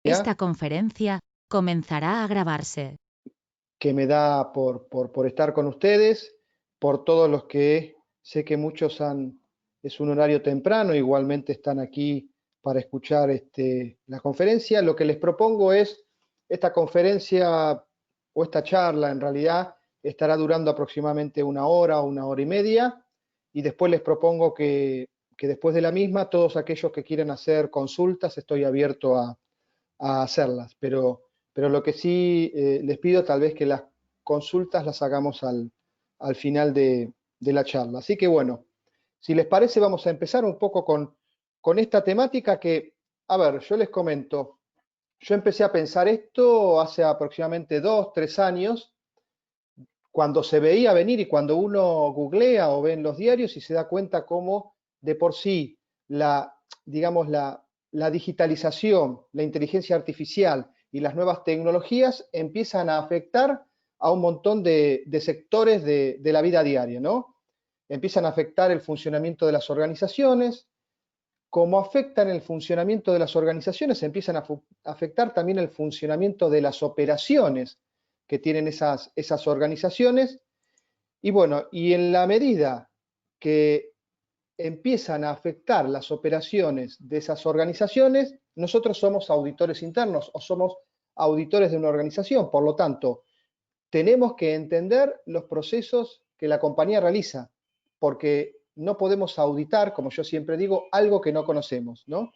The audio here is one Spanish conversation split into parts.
Esta conferencia comenzará a grabarse. Que me da por estar con ustedes, por todos los que sé que muchos es un horario temprano, igualmente están aquí para escuchar la conferencia. Lo que les propongo es, esta conferencia o esta charla en realidad estará durando aproximadamente una hora o una hora y media, y después les propongo que después de la misma, todos aquellos que quieran hacer consultas, estoy abierto a hacerlas, pero lo que sí les pido tal vez que las consultas las hagamos al final de la charla. Así que bueno, si les parece vamos a empezar un poco con esta temática que, a ver, yo les comento, yo empecé a pensar esto hace aproximadamente 2, 3 años, cuando se veía venir y cuando uno googlea o ve en los diarios y se da cuenta cómo de por sí digamos, la digitalización, la inteligencia artificial y las nuevas tecnologías empiezan a afectar a un montón de sectores de la vida diaria, ¿no? Empiezan a afectar el funcionamiento de las organizaciones. Como afectan el funcionamiento de las organizaciones, empiezan a afectar también el funcionamiento de las operaciones que tienen esas organizaciones. Y bueno, y en la medida que empiezan a afectar las operaciones de esas organizaciones, nosotros somos auditores internos o somos auditores de una organización. Por lo tanto, tenemos que entender los procesos que la compañía realiza, porque no podemos auditar, como yo siempre digo, algo que no conocemos, ¿no?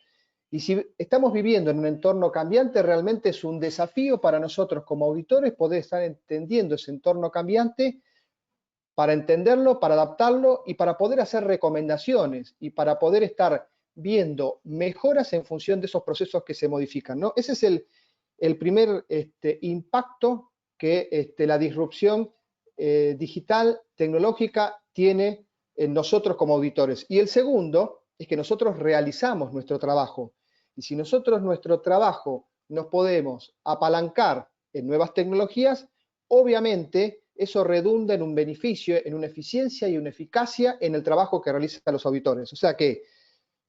Y si estamos viviendo en un entorno cambiante, realmente es un desafío para nosotros como auditores poder estar entendiendo ese entorno cambiante para entenderlo, para adaptarlo y para poder hacer recomendaciones y para poder estar viendo mejoras en función de esos procesos que se modifican, ¿no? Ese es el primer impacto que la disrupción digital, tecnológica, tiene en nosotros como auditores. Y el segundo es que nosotros realizamos nuestro trabajo. Y si nosotros nuestro trabajo nos podemos apalancar en nuevas tecnologías, obviamente eso redunda en un beneficio, en una eficiencia y una eficacia en el trabajo que realizan los auditores. O sea que,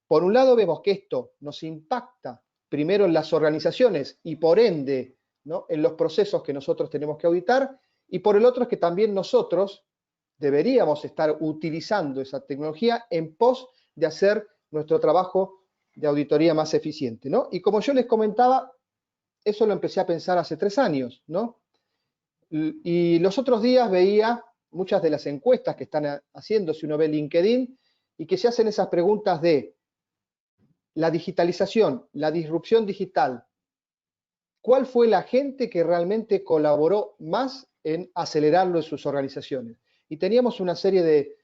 por un lado, vemos que esto nos impacta primero en las organizaciones y por ende, ¿no?, en los procesos que nosotros tenemos que auditar, y por el otro es que también nosotros deberíamos estar utilizando esa tecnología en pos de hacer nuestro trabajo de auditoría más eficiente, ¿no? Y como yo les comentaba, eso lo empecé a pensar hace 3 años, ¿no? Y los otros días veía muchas de las encuestas que están haciendo, si uno ve LinkedIn, y que se hacen esas preguntas de la digitalización, la disrupción digital. ¿Cuál fue la gente que realmente colaboró más en acelerarlo en sus organizaciones? Y teníamos una serie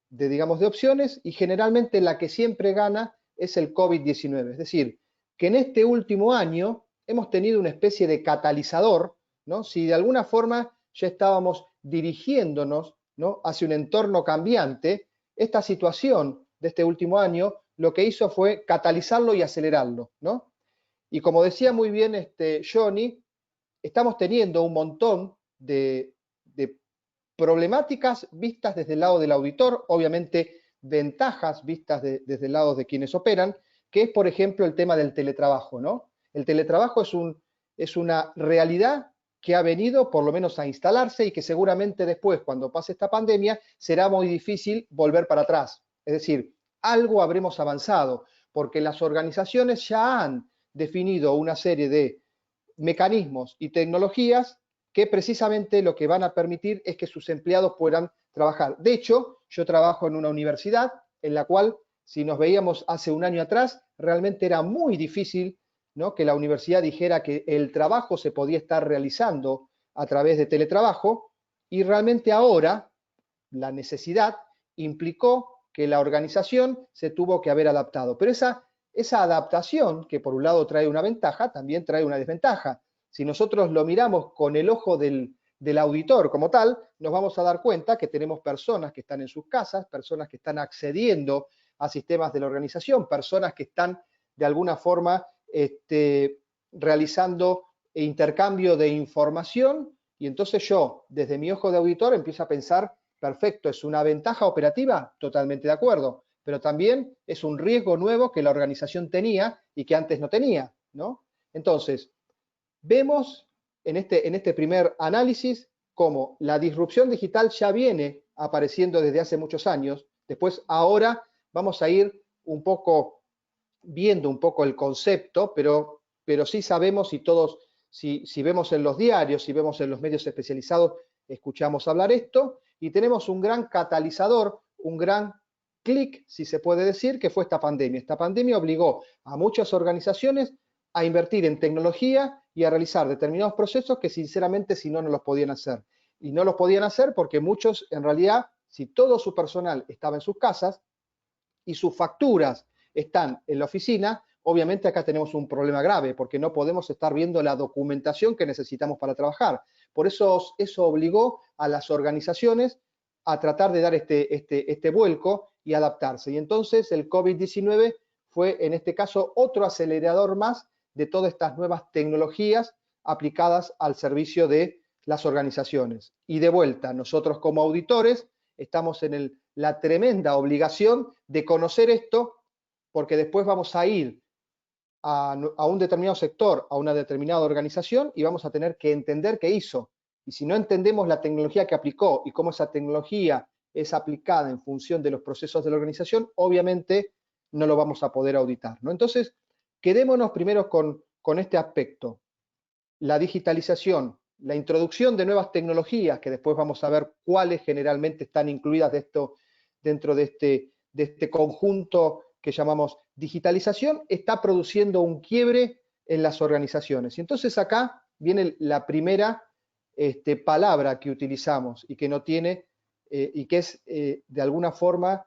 digamos, de opciones, y generalmente la que siempre gana es el COVID-19. Es decir, que en este último año hemos tenido una especie de catalizador, ¿no? Si de alguna forma ya estábamos dirigiéndonos, ¿no?, hacia un entorno cambiante, esta situación de este último año lo que hizo fue catalizarlo y acelerarlo, ¿no? Y como decía muy bien Johnny, estamos teniendo un montón de problemáticas vistas desde el lado del auditor, obviamente ventajas vistas desde el lado de quienes operan, que es, por ejemplo, el tema del teletrabajo, ¿no? El teletrabajo es una realidad que ha venido por lo menos a instalarse y que seguramente después, cuando pase esta pandemia, será muy difícil volver para atrás. Es decir, algo habremos avanzado, porque las organizaciones ya han definido una serie de mecanismos y tecnologías que precisamente lo que van a permitir es que sus empleados puedan trabajar. De hecho, yo trabajo en una universidad en la cual, si nos veíamos hace un año atrás, realmente era muy difícil, ¿no?, que la universidad dijera que el trabajo se podía estar realizando a través de teletrabajo, y realmente ahora la necesidad implicó que la organización se tuvo que haber adaptado. Pero esa adaptación, que por un lado trae una ventaja, también trae una desventaja. Si nosotros lo miramos con el ojo del auditor como tal, nos vamos a dar cuenta que tenemos personas que están en sus casas, personas que están accediendo a sistemas de la organización, personas que están de alguna forma realizando intercambio de información, y entonces yo, desde mi ojo de auditor, empiezo a pensar, perfecto, ¿es una ventaja operativa? Totalmente de acuerdo, pero también es un riesgo nuevo que la organización tenía y que antes no tenía, ¿no? Entonces, vemos en este primer análisis cómo la disrupción digital ya viene apareciendo desde hace muchos años. Después, ahora vamos a ir un poco viendo un poco el concepto, pero sí sabemos y todos, si vemos en los diarios, si vemos en los medios especializados, escuchamos hablar esto, y tenemos un gran catalizador, un gran clic, si se puede decir, que fue esta pandemia. Esta pandemia obligó a muchas organizaciones a invertir en tecnología y a realizar determinados procesos que sinceramente si no, no los podían hacer. Y no los podían hacer porque muchos, en realidad, si todo su personal estaba en sus casas y sus facturas están en la oficina, obviamente acá tenemos un problema grave porque no podemos estar viendo la documentación que necesitamos para trabajar. Por eso obligó a las organizaciones a tratar de dar este vuelco y adaptarse. Y entonces el COVID-19 fue en este caso otro acelerador más de todas estas nuevas tecnologías aplicadas al servicio de las organizaciones. Y de vuelta, nosotros como auditores estamos en la tremenda obligación de conocer esto, porque después vamos a ir a un determinado sector, a una determinada organización, y vamos a tener que entender qué hizo. Y si no entendemos la tecnología que aplicó y cómo esa tecnología es aplicada en función de los procesos de la organización, obviamente no lo vamos a poder auditar, ¿no? Entonces, quedémonos primero con este aspecto. La digitalización, la introducción de nuevas tecnologías, que después vamos a ver cuáles generalmente están incluidas dentro de este conjunto que llamamos digitalización, está produciendo un quiebre en las organizaciones. Y entonces acá viene la primera palabra que utilizamos y que no tiene, y que es de alguna forma,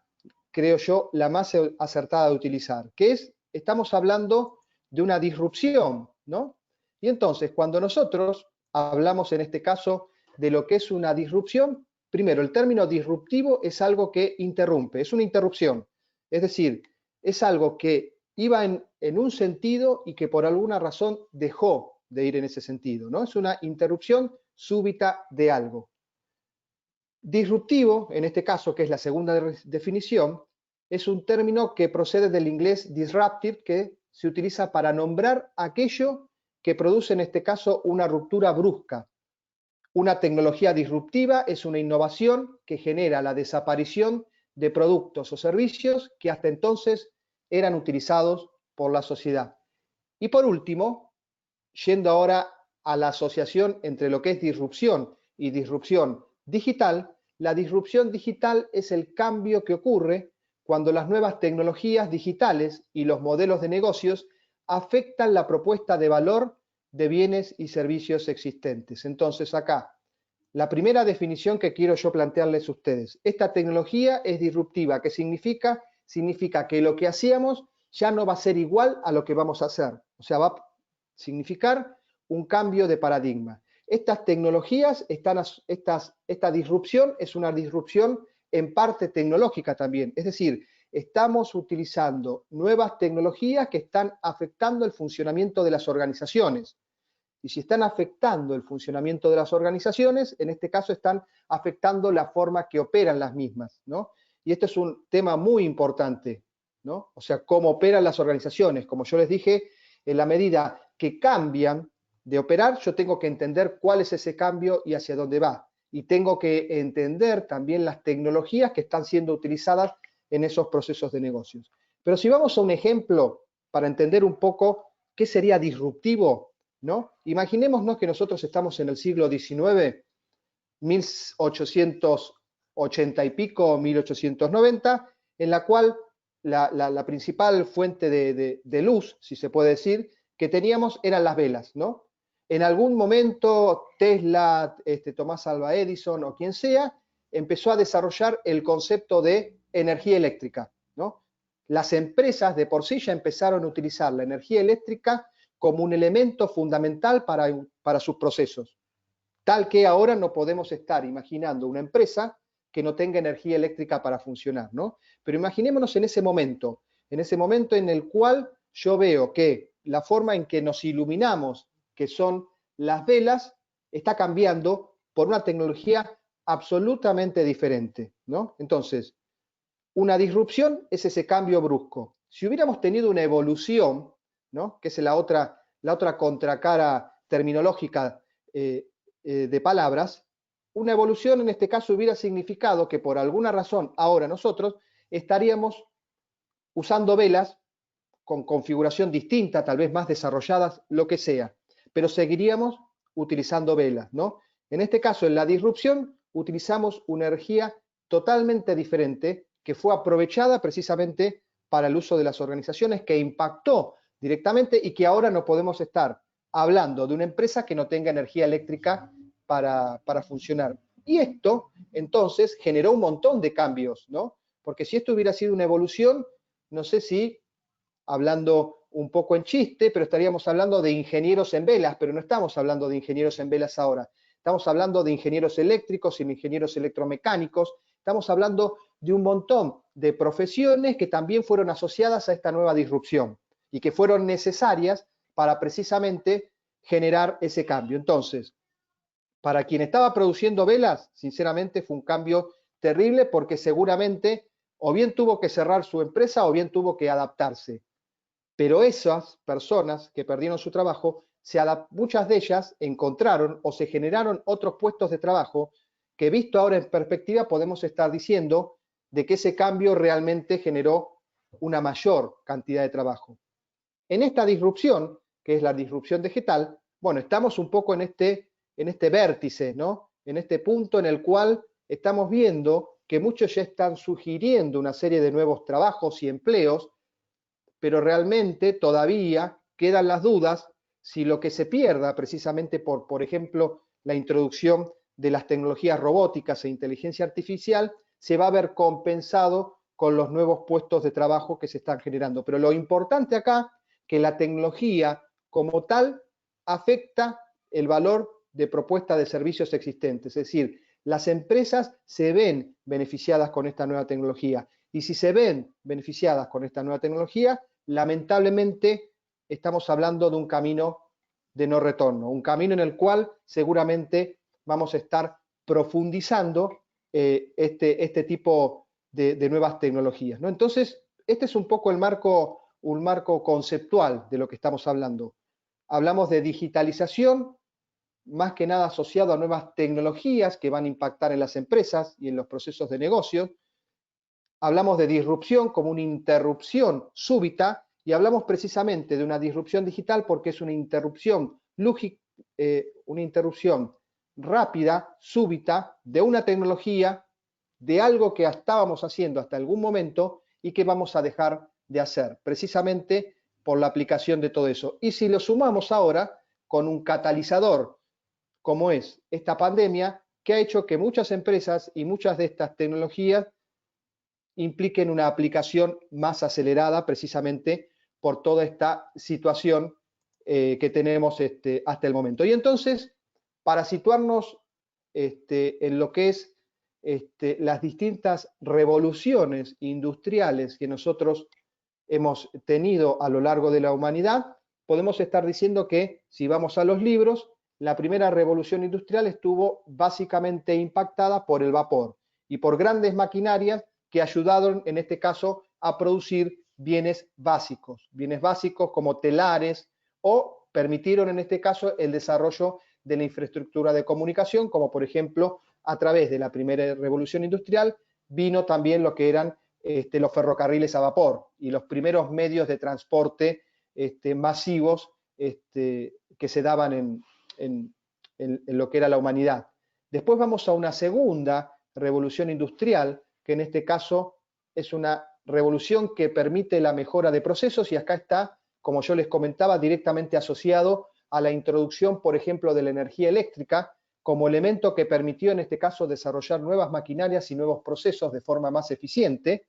creo yo, la más acertada de utilizar, que es, estamos hablando de una disrupción, ¿no? Y entonces, cuando nosotros hablamos en este caso de lo que es una disrupción, primero, el término disruptivo es algo que interrumpe, es una interrupción. Es decir, es algo que iba en un sentido y que por alguna razón dejó de ir en ese sentido, ¿no? Es una interrupción súbita de algo. Disruptivo, en este caso, que es la segunda definición, es un término que procede del inglés disruptive, que se utiliza para nombrar aquello que produce en este caso una ruptura brusca. Una tecnología disruptiva es una innovación que genera la desaparición de productos o servicios que hasta entonces eran utilizados por la sociedad. Y por último, yendo ahora a la asociación entre lo que es disrupción y disrupción digital, la disrupción digital es el cambio que ocurre cuando las nuevas tecnologías digitales y los modelos de negocios afectan la propuesta de valor de bienes y servicios existentes. Entonces acá, la primera definición que quiero yo plantearles a ustedes. Esta tecnología es disruptiva. ¿Qué significa? Significa que lo que hacíamos ya no va a ser igual a lo que vamos a hacer. O sea, va a significar un cambio de paradigma. Estas tecnologías, esta disrupción es una disrupción en parte tecnológica también. Es decir, estamos utilizando nuevas tecnologías que están afectando el funcionamiento de las organizaciones. Y si están afectando el funcionamiento de las organizaciones, en este caso están afectando la forma que operan las mismas, ¿no? Y esto es un tema muy importante, ¿no? O sea, cómo operan las organizaciones. Como yo les dije, en la medida que cambian de operar, yo tengo que entender cuál es ese cambio y hacia dónde va. Y tengo que entender también las tecnologías que están siendo utilizadas en esos procesos de negocios. Pero si vamos a un ejemplo para entender un poco qué sería disruptivo, ¿no? Imaginémonos que nosotros estamos en el siglo XIX, 1880 y pico, 1890, en la cual la principal fuente de luz, si se puede decir, que teníamos eran las velas, ¿no? En algún momento Tesla, Tomás Alva Edison o quien sea, empezó a desarrollar el concepto de energía eléctrica, ¿no? Las empresas de por sí ya empezaron a utilizar la energía eléctrica como un elemento fundamental para sus procesos. Tal que ahora no podemos estar imaginando una empresa que no tenga energía eléctrica para funcionar, ¿no? Pero imaginémonos en ese momento en el cual yo veo que la forma en que nos iluminamos, que son las velas, está cambiando por una tecnología absolutamente diferente, ¿no? Entonces, una disrupción es ese cambio brusco. Si hubiéramos tenido una evolución, ¿no? Que es la otra la otra contracara terminológica de palabras, una evolución en este caso hubiera significado que por alguna razón ahora nosotros estaríamos usando velas con configuración distinta, tal vez más desarrolladas, lo que sea, pero seguiríamos utilizando velas, ¿no? En este caso, en la disrupción, utilizamos una energía totalmente diferente que fue aprovechada precisamente para el uso de las organizaciones, que impactó directamente y que ahora no podemos estar hablando de una empresa que no tenga energía eléctrica para funcionar. Y esto, entonces, generó un montón de cambios, ¿no? Porque si esto hubiera sido una evolución, no sé si hablando un poco en chiste, pero estaríamos hablando de ingenieros en velas, pero no estamos hablando de ingenieros en velas ahora. Estamos hablando de ingenieros eléctricos y ingenieros electromecánicos. Estamos hablando de un montón de profesiones que también fueron asociadas a esta nueva disrupción y que fueron necesarias para precisamente generar ese cambio. Entonces, para quien estaba produciendo velas, sinceramente fue un cambio terrible porque seguramente o bien tuvo que cerrar su empresa o bien tuvo que adaptarse. Pero esas personas que perdieron su trabajo, muchas de ellas encontraron o se generaron otros puestos de trabajo que, visto ahora en perspectiva, podemos estar diciendo de que ese cambio realmente generó una mayor cantidad de trabajo. En esta disrupción, que es la disrupción digital, bueno, estamos un poco en este vértice, ¿no? En este punto en el cual estamos viendo que muchos ya están sugiriendo una serie de nuevos trabajos y empleos, pero realmente todavía quedan las dudas si lo que se pierda precisamente por ejemplo, la introducción de las tecnologías robóticas e inteligencia artificial, se va a ver compensado con los nuevos puestos de trabajo que se están generando. Pero lo importante acá, que la tecnología como tal afecta el valor de propuesta de servicios existentes, es decir, las empresas se ven beneficiadas con esta nueva tecnología. Y si se ven beneficiadas con esta nueva tecnología, lamentablemente estamos hablando de un camino de no retorno, un camino en el cual seguramente vamos a estar profundizando este tipo de nuevas tecnologías, ¿no? Entonces, este es un poco un marco conceptual de lo que estamos hablando. Hablamos de digitalización, más que nada asociado a nuevas tecnologías que van a impactar en las empresas y en los procesos de negocio. Hablamos de disrupción como una interrupción súbita y hablamos precisamente de una disrupción digital porque es una interrupción rápida, súbita, de una tecnología, de algo que estábamos haciendo hasta algún momento y que vamos a dejar de hacer, precisamente por la aplicación de todo eso. Y si lo sumamos ahora con un catalizador como es esta pandemia, que ha hecho que muchas empresas y muchas de estas tecnologías impliquen una aplicación más acelerada precisamente por toda esta situación que tenemos hasta el momento. Y entonces, para situarnos en lo que es las distintas revoluciones industriales que nosotros hemos tenido a lo largo de la humanidad, podemos estar diciendo que, si vamos a los libros, la primera revolución industrial estuvo básicamente impactada por el vapor y por grandes maquinarias que ayudaron, en este caso, a producir bienes básicos como telares, o permitieron, en este caso, el desarrollo de la infraestructura de comunicación, como por ejemplo, a través de la primera revolución industrial, vino también lo que eran los ferrocarriles a vapor y los primeros medios de transporte masivos que se daban en lo que era la humanidad. Después vamos a una segunda revolución industrial, que en este caso es una revolución que permite la mejora de procesos, y acá está, como yo les comentaba, directamente asociado a la introducción, por ejemplo, de la energía eléctrica como elemento que permitió en este caso desarrollar nuevas maquinarias y nuevos procesos de forma más eficiente.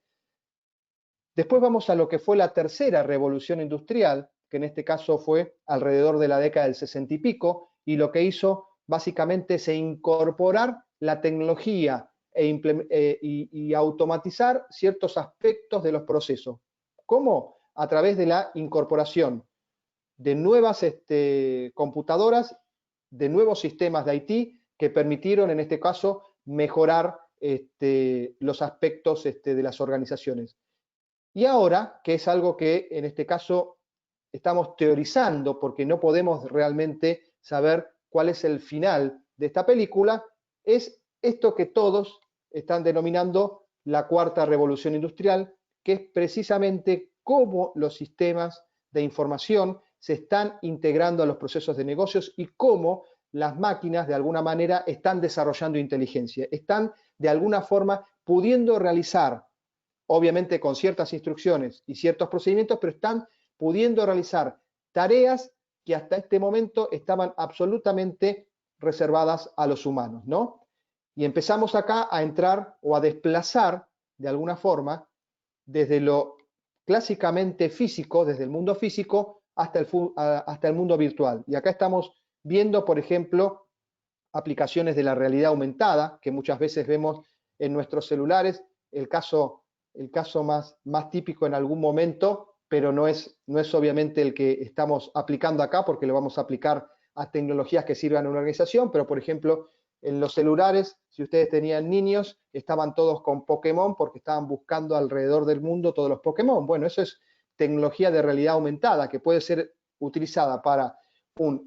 Después vamos a lo que fue la tercera revolución industrial, que en este caso fue alrededor de la década del 60 y pico, y lo que hizo básicamente es incorporar la tecnología y automatizar ciertos aspectos de los procesos. ¿Cómo? A través de la incorporación de nuevas computadoras, de nuevos sistemas de IT que permitieron, en este caso, mejorar los aspectos de las organizaciones. Y ahora, que es algo que en este caso estamos teorizando porque no podemos realmente saber cuál es el final de esta película, es esto que todos están denominando la cuarta revolución industrial, que es precisamente cómo los sistemas de información se están integrando a los procesos de negocios y cómo las máquinas de alguna manera están desarrollando inteligencia, están de alguna forma pudiendo realizar, obviamente con ciertas instrucciones y ciertos procedimientos, pero están pudiendo realizar tareas que hasta este momento estaban absolutamente reservadas a los humanos, ¿no? Y empezamos acá a entrar o a desplazar de alguna forma desde lo clásicamente físico, desde el mundo físico hasta el mundo virtual. Y acá estamos viendo, por ejemplo, aplicaciones de la realidad aumentada, que muchas veces vemos en nuestros celulares, el caso más típico en algún momento, pero no es obviamente el que estamos aplicando acá, porque lo vamos a aplicar a tecnologías que sirvan a una organización, pero por ejemplo, en los celulares, si ustedes tenían niños, estaban todos con Pokémon porque estaban buscando alrededor del mundo todos los Pokémon. Bueno, eso es tecnología de realidad aumentada que puede ser utilizada para un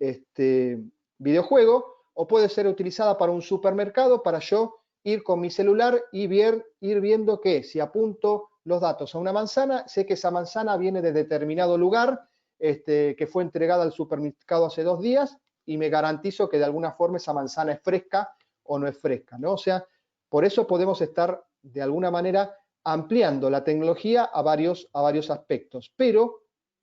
videojuego o puede ser utilizada para un supermercado para yo ir con mi celular y ir viendo que si apunto los datos a una manzana, sé que esa manzana viene de determinado lugar, que fue entregada al supermercado hace 2 días y me garantizo que de alguna forma esa manzana es fresca o no es fresca, ¿no? O sea, por eso podemos estar de alguna manera ampliando la tecnología a varios aspectos, pero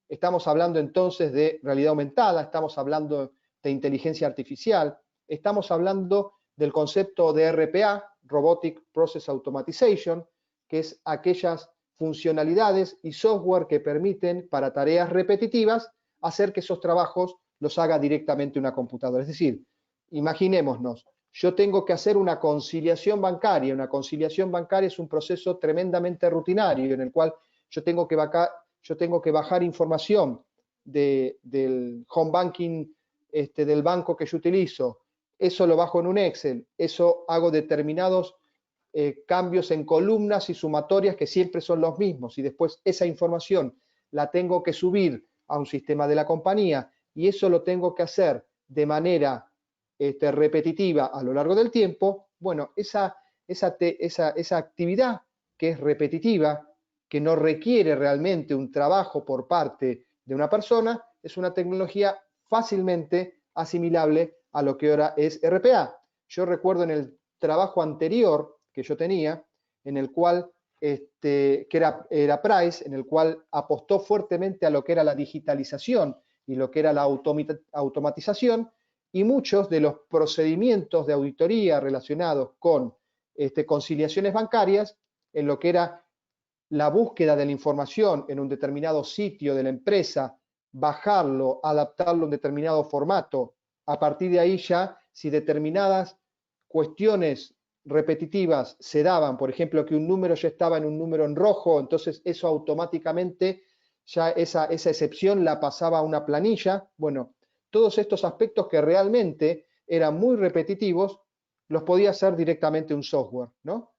estamos hablando entonces de realidad aumentada, estamos hablando de inteligencia artificial, estamos hablando del concepto de RPA, Robotic Process Automatization, que es aquellas funcionalidades y software que permiten para tareas repetitivas hacer que esos trabajos los haga directamente una computadora. Es decir, imaginémonos, yo tengo que hacer una conciliación bancaria. Una conciliación bancaria es un proceso tremendamente rutinario en el cual yo tengo que bajar información del home banking del banco que yo utilizo. Eso lo bajo en un Excel, eso hago determinados cambios en columnas y sumatorias que siempre son los mismos y después esa información la tengo que subir a un sistema de la compañía y eso lo tengo que hacer de manera repetitiva a lo largo del tiempo. Bueno, esa actividad que es repetitiva, que no requiere realmente un trabajo por parte de una persona, es una tecnología fácilmente asimilable a lo que ahora es RPA. Yo recuerdo en el trabajo anterior que yo tenía, en el cual, que era Price, en el cual apostó fuertemente a lo que era la digitalización y lo que era la automatización, y muchos de los procedimientos de auditoría relacionados con conciliaciones bancarias, en lo que era la búsqueda de la información en un determinado sitio de la empresa, bajarlo, adaptarlo a un determinado formato. A partir de ahí ya, si determinadas cuestiones repetitivas se daban, por ejemplo, que un número ya estaba en un número en rojo, entonces eso automáticamente ya esa excepción la pasaba a una planilla. Bueno, todos estos aspectos que realmente eran muy repetitivos, los podía hacer directamente un software, ¿no?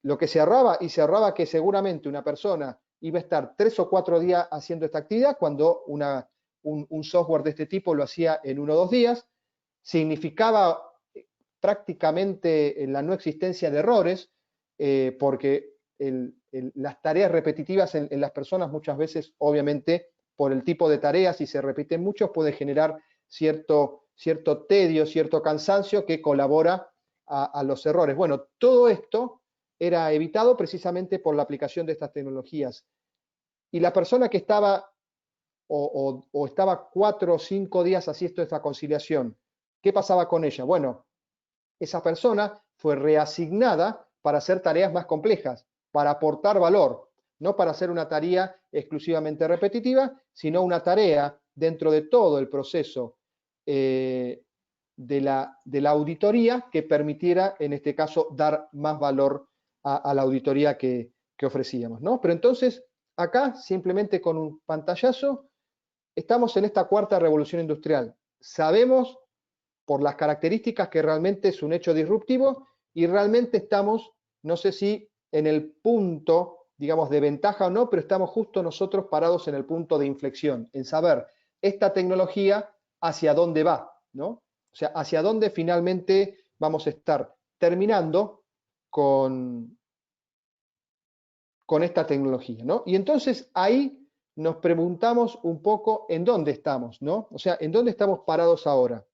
Lo que se ahorraba, y se ahorraba que seguramente una persona iba a estar 3 o 4 días haciendo esta actividad cuando un software de este tipo lo hacía en 1 o 2 días, significaba prácticamente la no existencia de errores, porque las tareas repetitivas en las personas muchas veces, obviamente, por el tipo de tareas, si se repiten muchos, puede generar cierto tedio, cierto cansancio que colabora a los errores. Bueno, todo esto era evitado precisamente por la aplicación de estas tecnologías. Y la persona que estaba o estaba 4 o 5 días haciendo esta conciliación, ¿qué pasaba con ella? Bueno, esa persona fue reasignada para hacer tareas más complejas, para aportar valor, no para hacer una tarea exclusivamente repetitiva, sino una tarea dentro de todo el proceso de la auditoría que permitiera, en este caso, dar más valor a la auditoría que ofrecíamos, ¿no? Pero entonces, acá, simplemente con un pantallazo, estamos en esta cuarta revolución industrial. Sabemos por las características que realmente es un hecho disruptivo y realmente estamos, no sé si en el punto digamos, de ventaja o no, pero estamos justo nosotros parados en el punto de inflexión, en saber esta tecnología hacia dónde va, ¿no? O sea, hacia dónde finalmente vamos a estar terminando con esta tecnología, ¿no? Y entonces ahí nos preguntamos un poco en dónde estamos, ¿no? O sea, en dónde estamos parados ahora.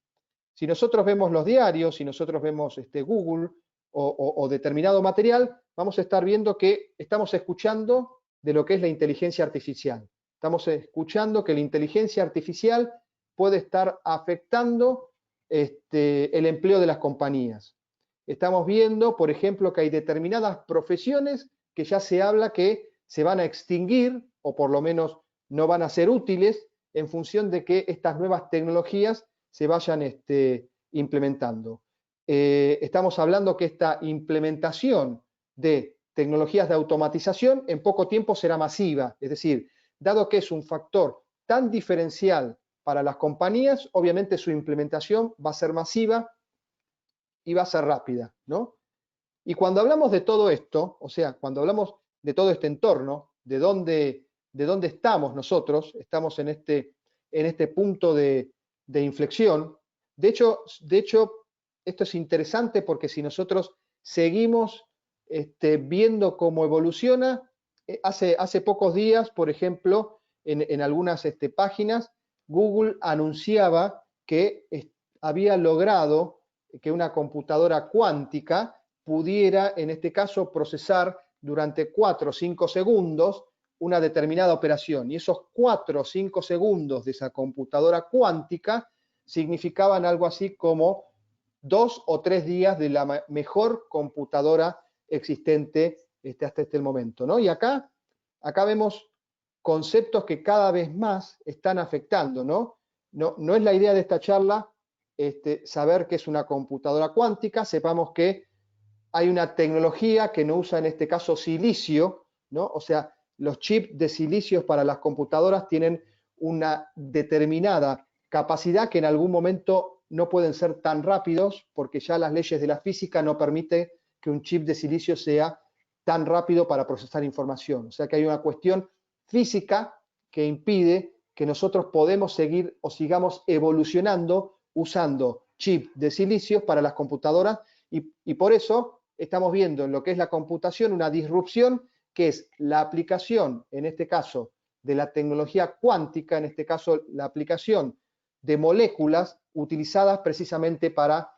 Si nosotros vemos los diarios, si nosotros vemos Google o determinado material, vamos a estar viendo que estamos escuchando de lo que es la inteligencia artificial. Estamos escuchando que la inteligencia artificial puede estar afectando el empleo de las compañías. Estamos viendo, por ejemplo, que hay determinadas profesiones que ya se habla que se van a extinguir o por lo menos no van a ser útiles en función de que estas nuevas tecnologías se vayan implementando. Estamos hablando que esta implementación de tecnologías de automatización en poco tiempo será masiva, es decir, dado que es un factor tan diferencial para las compañías, obviamente su implementación va a ser masiva y va a ser rápida, ¿no? Y cuando hablamos de todo esto, o sea, cuando hablamos de todo este entorno, de dónde estamos nosotros, estamos en este punto de inflexión. De hecho, esto es interesante porque si nosotros seguimos viendo cómo evoluciona, hace pocos días, por ejemplo, en algunas páginas, Google anunciaba que había logrado que una computadora cuántica pudiera, en este caso, procesar durante 4 o 5 segundos una determinada operación. Y esos 4 o 5 segundos de esa computadora cuántica significaban algo así como 2 o 3 días de la mejor computadora existente hasta este momento, ¿no? Y acá vemos conceptos que cada vez más están afectando, ¿no? No es la idea de esta charla saber qué es una computadora cuántica, sepamos que hay una tecnología que no usa en este caso silicio, ¿no? O sea, los chips de silicio para las computadoras tienen una determinada capacidad que en algún momento no pueden ser tan rápidos porque ya las leyes de la física no permiten que un chip de silicio sea tan rápido para procesar información. O sea que hay una cuestión física que impide que nosotros podemos seguir o sigamos evolucionando usando chips de silicio para las computadoras y por eso estamos viendo en lo que es la computación una disrupción que es la aplicación, en este caso, de la tecnología cuántica, en este caso la aplicación de moléculas utilizadas precisamente para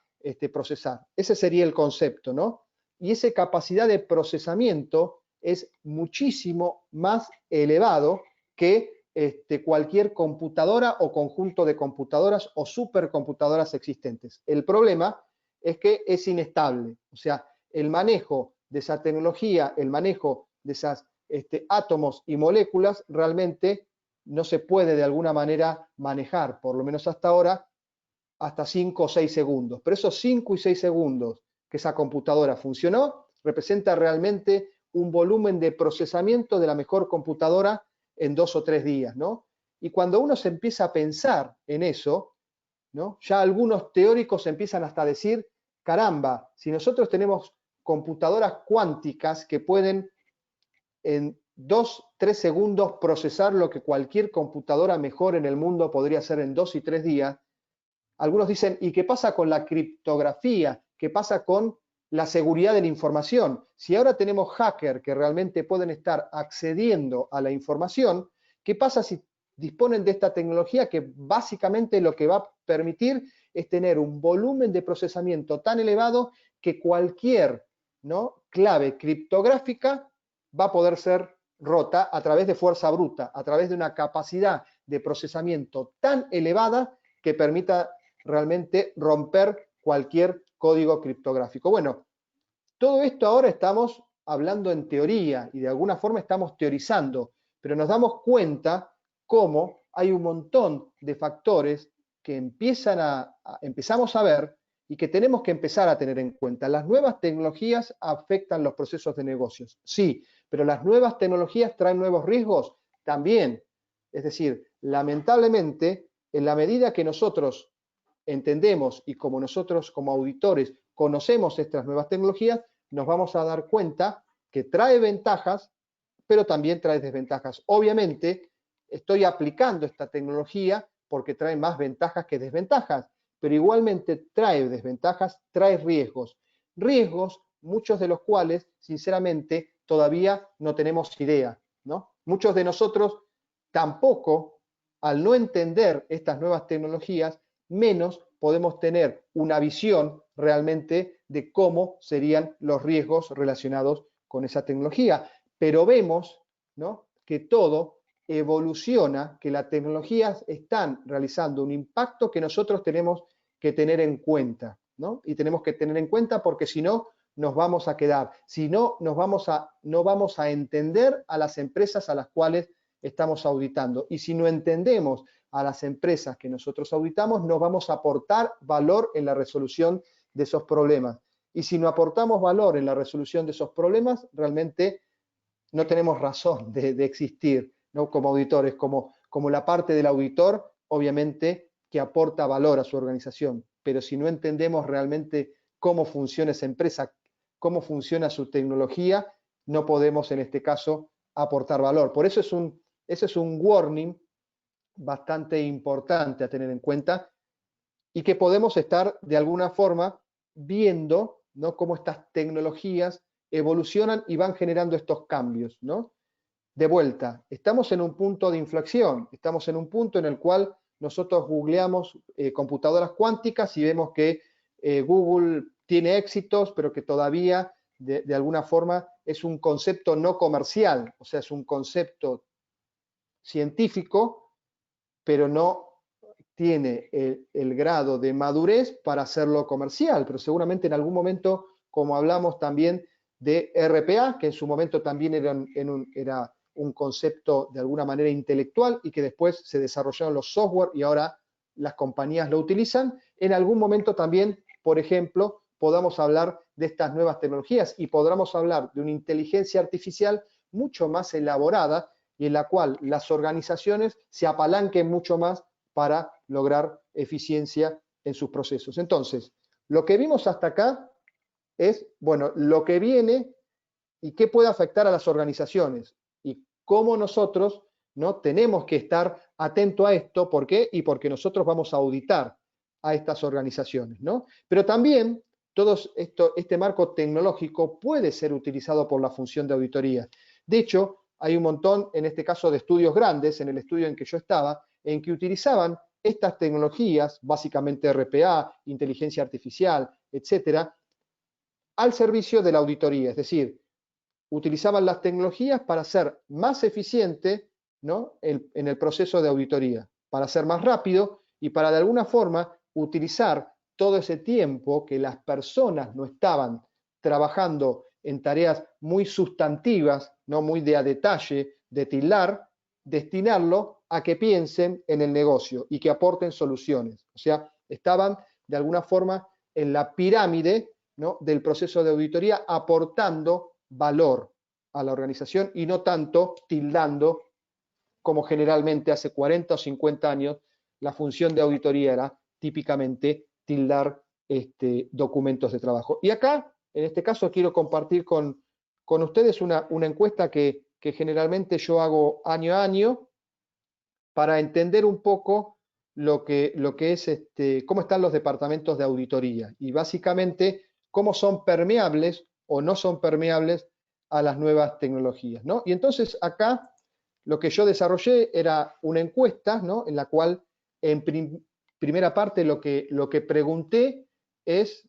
procesar. Ese sería el concepto, ¿no? Y esa capacidad de procesamiento es muchísimo más elevado que cualquier computadora o conjunto de computadoras o supercomputadoras existentes. El problema es que es inestable, o sea, el manejo de esa tecnología, el manejo de esos átomos y moléculas realmente no se puede de alguna manera manejar, por lo menos hasta ahora, hasta 5 o 6 segundos. Pero esos 5 y 6 segundos que esa computadora funcionó, representa realmente un volumen de procesamiento de la mejor computadora en 2 o 3 días, ¿no? Y cuando uno se empieza a pensar en eso, ¿no? Ya algunos teóricos empiezan hasta a decir, caramba, si nosotros tenemos computadoras cuánticas que pueden en 2, 3 segundos procesar lo que cualquier computadora mejor en el mundo podría hacer en 2 y 3 días, algunos dicen, ¿y qué pasa con la criptografía? ¿Qué pasa con la seguridad de la información? Si ahora tenemos hackers que realmente pueden estar accediendo a la información, ¿qué pasa si disponen de esta tecnología que básicamente lo que va a permitir es tener un volumen de procesamiento tan elevado que cualquier, ¿no?, clave criptográfica va a poder ser rota a través de fuerza bruta, a través de una capacidad de procesamiento tan elevada que permita realmente romper cualquier código criptográfico? Bueno, todo esto ahora estamos hablando en teoría y de alguna forma estamos teorizando, pero nos damos cuenta cómo hay un montón de factores que empezamos a ver y que tenemos que empezar a tener en cuenta. Las nuevas tecnologías afectan los procesos de negocios, sí, pero las nuevas tecnologías traen nuevos riesgos también. Es decir, lamentablemente, en la medida que nosotros entendemos y como nosotros como auditores conocemos estas nuevas tecnologías, nos vamos a dar cuenta que trae ventajas, pero también trae desventajas. Obviamente, estoy aplicando esta tecnología porque trae más ventajas que desventajas, pero igualmente trae desventajas, trae riesgos. Riesgos, muchos de los cuales, sinceramente, todavía no tenemos idea, ¿no? Muchos de nosotros tampoco, al no entender estas nuevas tecnologías, menos podemos tener una visión realmente de cómo serían los riesgos relacionados con esa tecnología. Pero vemos, ¿no?, que todo evoluciona, que las tecnologías están realizando un impacto que nosotros tenemos que tener en cuenta, ¿no? Y tenemos que tener en cuenta porque si no, nos vamos a quedar. Si no, no vamos a entender a las empresas a las cuales estamos auditando. Y si no entendemos a las empresas que nosotros auditamos, no vamos a aportar valor en la resolución de esos problemas. Y si no aportamos valor en la resolución de esos problemas, realmente no tenemos razón de existir, ¿no?, como auditores, como la parte del auditor, obviamente, que aporta valor a su organización. Pero si no entendemos realmente cómo funciona esa empresa, cómo funciona su tecnología, no podemos, en este caso, aportar valor. Por eso ese es un warning bastante importante a tener en cuenta y que podemos estar de alguna forma viendo, ¿no?, cómo estas tecnologías evolucionan y van generando estos cambios, ¿no? De vuelta, estamos en un punto de inflexión, estamos en un punto en el cual nosotros googleamos computadoras cuánticas y vemos que Google tiene éxitos, pero que todavía de alguna forma es un concepto no comercial, o sea, es un concepto científico, pero no tiene el grado de madurez para hacerlo comercial, pero seguramente en algún momento, como hablamos también de RPA, que en su momento también era un concepto de alguna manera intelectual y que después se desarrollaron los software y ahora las compañías lo utilizan, en algún momento también, por ejemplo, podamos hablar de estas nuevas tecnologías y podamos hablar de una inteligencia artificial mucho más elaborada y en la cual las organizaciones se apalanquen mucho más para lograr eficiencia en sus procesos. Entonces, lo que vimos hasta acá es, bueno, lo que viene y qué puede afectar a las organizaciones y cómo nosotros, ¿no?, tenemos que estar atentos a esto. ¿Por qué? Y porque nosotros vamos a auditar a estas organizaciones, ¿no? Pero también este marco tecnológico puede ser utilizado por la función de auditoría. De hecho, hay un montón, en este caso, de estudios grandes, en el estudio en que yo estaba, en que utilizaban estas tecnologías, básicamente RPA, inteligencia artificial, etcétera, al servicio de la auditoría. Es decir, utilizaban las tecnologías para ser más eficiente, ¿no?, en el proceso de auditoría, para ser más rápido y para de alguna forma utilizar todo ese tiempo que las personas no estaban trabajando en tareas muy sustantivas, no muy de a detalle, de tildar, destinarlo a que piensen en el negocio y que aporten soluciones. O sea, estaban de alguna forma en la pirámide, ¿no?, del proceso de auditoría, aportando valor a la organización y no tanto tildando, como generalmente hace 40 o 50 años la función de auditoría era típicamente tildar documentos de trabajo. Y acá, en este caso, quiero compartir con ustedes una encuesta que generalmente yo hago año a año para entender un poco lo que es cómo están los departamentos de auditoría y básicamente cómo son permeables o no son permeables a las nuevas tecnologías, ¿no? Y entonces acá lo que yo desarrollé era una encuesta, ¿no?, en la cual en primera parte lo que pregunté es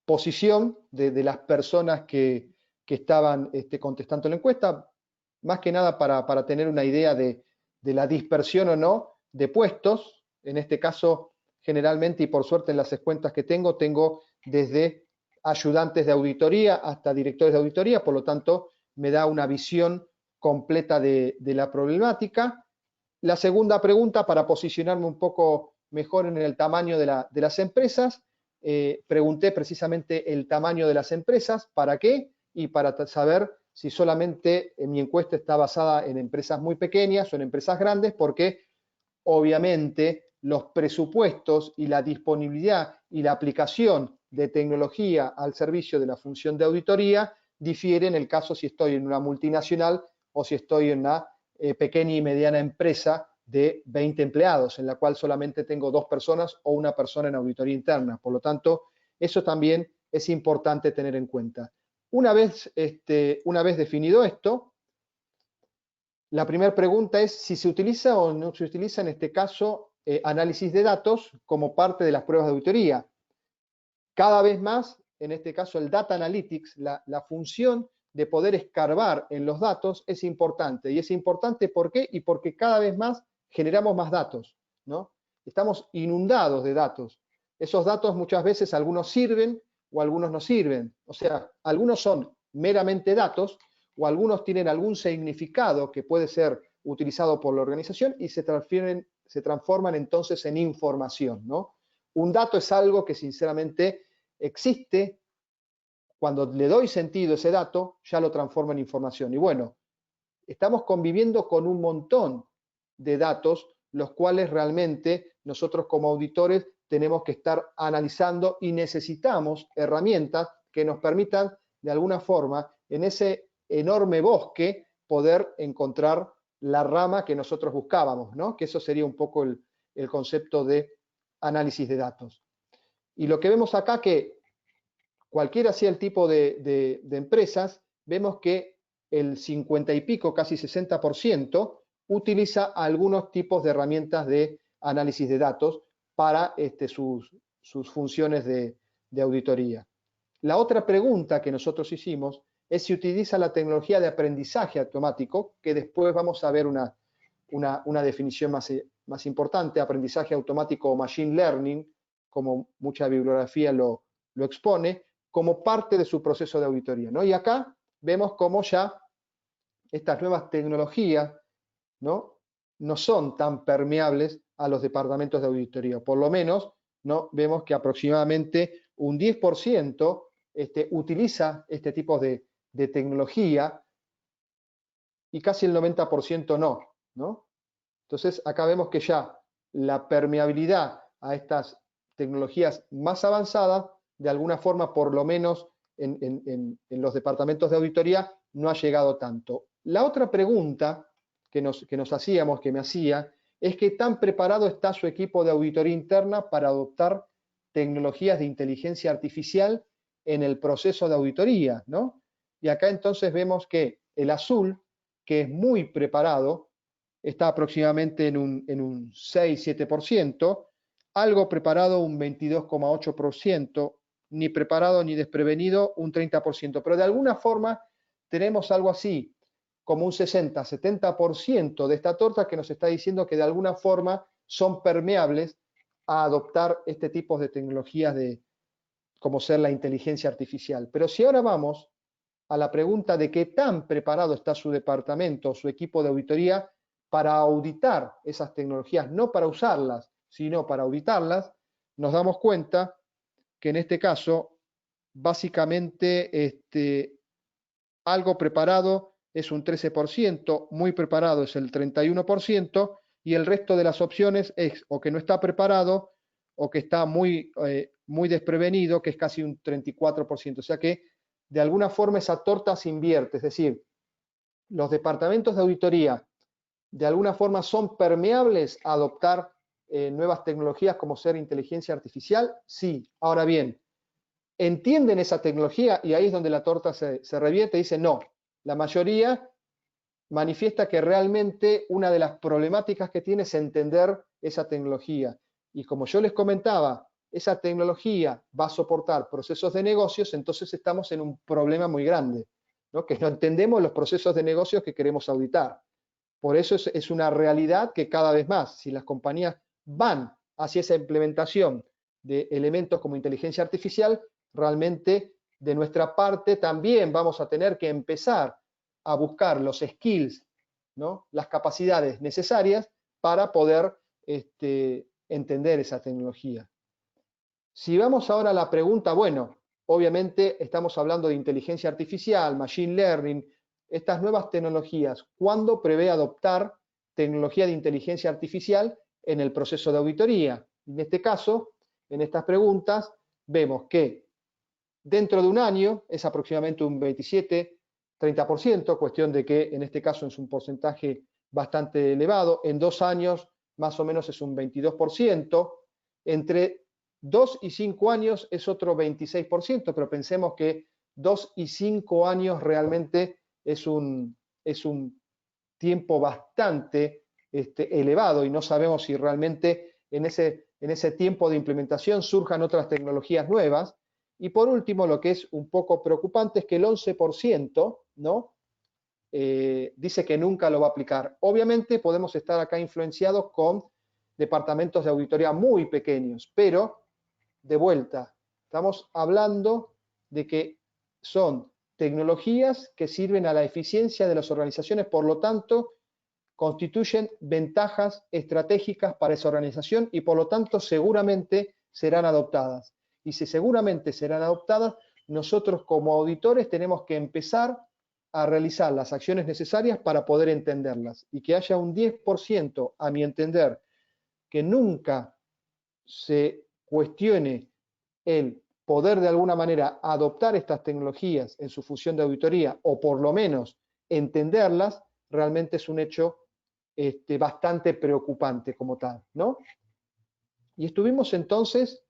posición de las personas que estaban contestando la encuesta, más que nada para tener una idea de la dispersión o no de puestos. En este caso, generalmente y por suerte en las cuentas que tengo desde ayudantes de auditoría hasta directores de auditoría, por lo tanto me da una visión completa de la problemática. La segunda pregunta, para posicionarme un poco mejor en el tamaño de las empresas, pregunté precisamente el tamaño de las empresas, ¿para qué? Y para saber si solamente mi encuesta está basada en empresas muy pequeñas o en empresas grandes, porque obviamente los presupuestos y la disponibilidad y la aplicación de tecnología al servicio de la función de auditoría difiere en el caso si estoy en una multinacional o si estoy en una pequeña y mediana empresa de 20 empleados, en la cual solamente tengo 2 personas o una persona en auditoría interna. Por lo tanto, eso también es importante tener en cuenta. Una vez definido esto, la primera pregunta es si se utiliza o no se utiliza, en este caso, análisis de datos como parte de las pruebas de auditoría. Cada vez más, en este caso, el Data Analytics, la función de poder escarbar en los datos es importante. Y es importante, ¿por qué? Y porque cada vez más generamos más datos, ¿no? Estamos inundados de datos. Esos datos muchas veces algunos sirven o algunos no sirven. O sea, algunos son meramente datos o algunos tienen algún significado que puede ser utilizado por la organización y se transforman entonces en información, ¿no? Un dato es algo que sinceramente existe. Cuando le doy sentido a ese dato, ya lo transformo en información. Y bueno, estamos conviviendo con un montón de datos, los cuales realmente nosotros como auditores tenemos que estar analizando y necesitamos herramientas que nos permitan de alguna forma en ese enorme bosque poder encontrar la rama que nosotros buscábamos, ¿no? Que eso sería un poco el concepto de análisis de datos. Y lo que vemos acá que cualquiera sea el tipo de empresas, vemos que el 50 y pico, casi 60%, utiliza algunos tipos de herramientas de análisis de datos para sus funciones de auditoría. La otra pregunta que nosotros hicimos es si utiliza la tecnología de aprendizaje automático, que después vamos a ver una definición más importante, aprendizaje automático o machine learning, como mucha bibliografía lo expone, como parte de su proceso de auditoría, ¿no? Y acá vemos cómo ya estas nuevas tecnologías, ¿no? No son tan permeables a los departamentos de auditoría. Por lo menos, ¿no? Vemos que aproximadamente un 10% utiliza este tipo de tecnología y casi el 90% no. Entonces, acá vemos que ya la permeabilidad a estas tecnologías más avanzadas, de alguna forma, por lo menos en los departamentos de auditoría, no ha llegado tanto. La otra pregunta que nos hacíamos, que me hacía, es qué tan preparado está su equipo de auditoría interna para adoptar tecnologías de inteligencia artificial en el proceso de auditoría, ¿no? Y acá entonces vemos que el azul, que es muy preparado, está aproximadamente en un 6-7%, algo preparado un 22,8%, ni preparado ni desprevenido un 30%, pero de alguna forma tenemos algo así, como un 60-70% de esta torta que nos está diciendo que de alguna forma son permeables a adoptar este tipo de tecnologías como ser la inteligencia artificial. Pero si ahora vamos a la pregunta de qué tan preparado está su departamento, su equipo de auditoría para auditar esas tecnologías, no para usarlas, sino para auditarlas, nos damos cuenta que en este caso, básicamente, algo preparado es un 13%, muy preparado es el 31%, y el resto de las opciones es o que no está preparado o que está muy desprevenido, que es casi un 34%. O sea que de alguna forma esa torta se invierte, es decir, los departamentos de auditoría de alguna forma son permeables a adoptar nuevas tecnologías como ser inteligencia artificial, sí. Ahora bien, entienden esa tecnología y ahí es donde la torta se revierte y dice no. La mayoría manifiesta que realmente una de las problemáticas que tiene es entender esa tecnología. Y como yo les comentaba, esa tecnología va a soportar procesos de negocios, entonces estamos en un problema muy grande, ¿no? Que no entendemos los procesos de negocios que queremos auditar. Por eso es una realidad que cada vez más, si las compañías van hacia esa implementación de elementos como inteligencia artificial, realmente de nuestra parte también vamos a tener que empezar a buscar los skills, ¿no? Las capacidades necesarias para poder entender esa tecnología. Si vamos ahora a la pregunta, bueno, obviamente estamos hablando de inteligencia artificial, machine learning, estas nuevas tecnologías, ¿cuándo prevé adoptar tecnología de inteligencia artificial en el proceso de auditoría? En este caso, en estas preguntas, vemos que dentro de un año, es aproximadamente un 27 30%, cuestión de que en este caso es un porcentaje bastante elevado. En 2 años más o menos es un 22%. Entre 2 y 5 años es otro 26%, pero pensemos que 2 y 5 años realmente es un tiempo bastante elevado y no sabemos si realmente en ese tiempo de implementación surjan otras tecnologías nuevas. Y por último, lo que es un poco preocupante es que el 11%, ¿no? Dice que nunca lo va a aplicar. Obviamente podemos estar acá influenciados con departamentos de auditoría muy pequeños, pero de vuelta, estamos hablando de que son tecnologías que sirven a la eficiencia de las organizaciones, por lo tanto, constituyen ventajas estratégicas para esa organización y por lo tanto seguramente serán adoptadas. Y si seguramente serán adoptadas, nosotros como auditores tenemos que empezar a realizar las acciones necesarias para poder entenderlas y que haya un 10%, a mi entender, que nunca se cuestione el poder de alguna manera adoptar estas tecnologías en su función de auditoría o por lo menos entenderlas, realmente es un hecho bastante preocupante como tal, ¿no? Y estuvimos entonces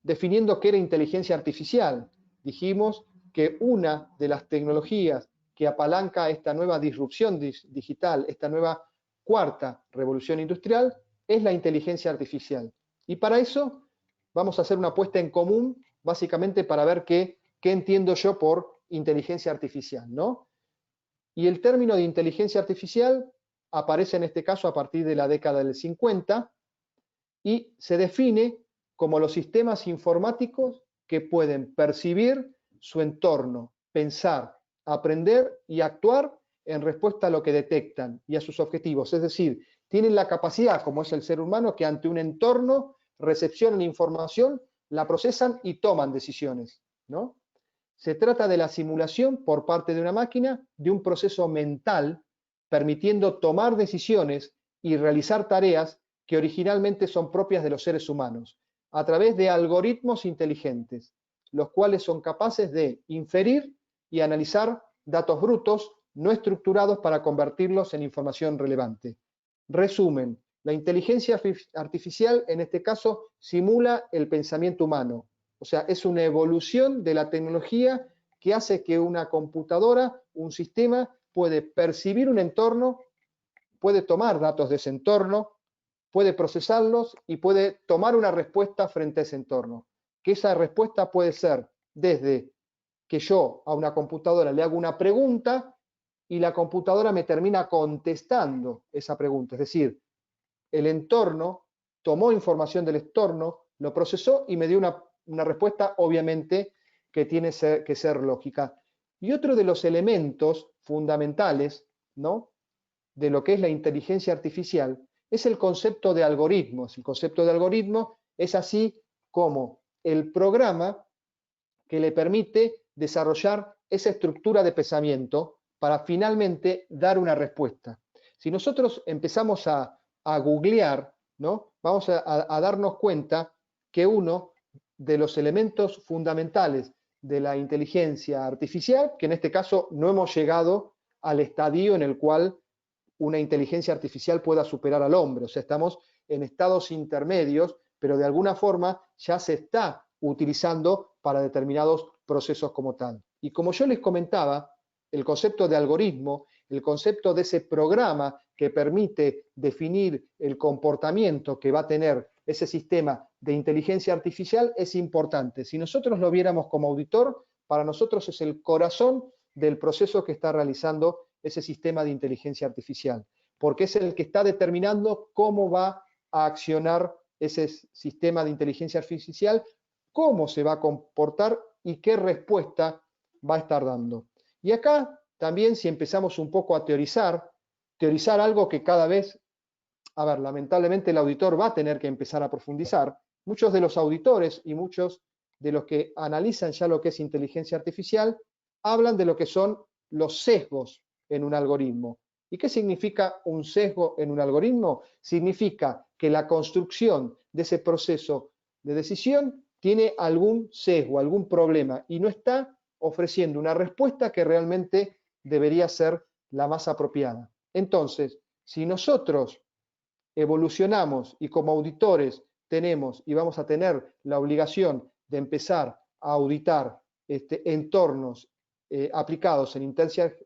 definiendo qué era inteligencia artificial. Dijimos que una de las tecnologías que apalanca esta nueva disrupción digital, esta nueva cuarta revolución industrial, es la inteligencia artificial. Y para eso vamos a hacer una apuesta en común, básicamente para ver qué entiendo yo por inteligencia artificial, ¿no? Y el término de inteligencia artificial aparece en este caso a partir de la década del 50 y se define como los sistemas informáticos que pueden percibir su entorno, pensar, aprender y actuar en respuesta a lo que detectan y a sus objetivos. Es decir, tienen la capacidad, como es el ser humano, que ante un entorno recepcionan información, la procesan y toman decisiones, ¿no? Se trata de la simulación por parte de una máquina de un proceso mental, permitiendo tomar decisiones y realizar tareas que originalmente son propias de los seres humanos, a través de algoritmos inteligentes, los cuales son capaces de inferir y analizar datos brutos no estructurados para convertirlos en información relevante. Resumen, la inteligencia artificial en este caso simula el pensamiento humano, o sea, es una evolución de la tecnología que hace que una computadora, un sistema, puede percibir un entorno, puede tomar datos de ese entorno, puede procesarlos y puede tomar una respuesta frente a ese entorno. Que esa respuesta puede ser desde que yo a una computadora le hago una pregunta y la computadora me termina contestando esa pregunta. Es decir, el entorno tomó información del entorno, lo procesó y me dio una respuesta obviamente que tiene que ser lógica. Y otro de los elementos fundamentales, ¿no?, de lo que es la inteligencia artificial es el concepto de algoritmos. El concepto de algoritmo es así como el programa que le permite desarrollar esa estructura de pensamiento para finalmente dar una respuesta. Si nosotros empezamos a googlear, ¿no?, vamos a darnos cuenta que uno de los elementos fundamentales de la inteligencia artificial, que en este caso no hemos llegado al estadio en el cual una inteligencia artificial pueda superar al hombre, o sea, estamos en estados intermedios, pero de alguna forma ya se está utilizando para determinados procesos como tal. Y como yo les comentaba, el concepto de algoritmo, el concepto de ese programa que permite definir el comportamiento que va a tener ese sistema de inteligencia artificial es importante. Si nosotros lo viéramos como auditor, para nosotros es el corazón del proceso que está realizando ese sistema de inteligencia artificial, porque es el que está determinando cómo va a accionar ese sistema de inteligencia artificial, cómo se va a comportar y qué respuesta va a estar dando. Y acá también, si empezamos un poco a teorizar algo que cada vez, a ver, lamentablemente el auditor va a tener que empezar a profundizar. Muchos de los auditores y muchos de los que analizan ya lo que es inteligencia artificial hablan de lo que son los sesgos en un algoritmo. ¿Y qué significa un sesgo en un algoritmo? Significa que la construcción de ese proceso de decisión tiene algún sesgo, algún problema y no está ofreciendo una respuesta que realmente debería ser la más apropiada. Entonces, si nosotros evolucionamos y como auditores tenemos y vamos a tener la obligación de empezar a auditar entornos aplicados en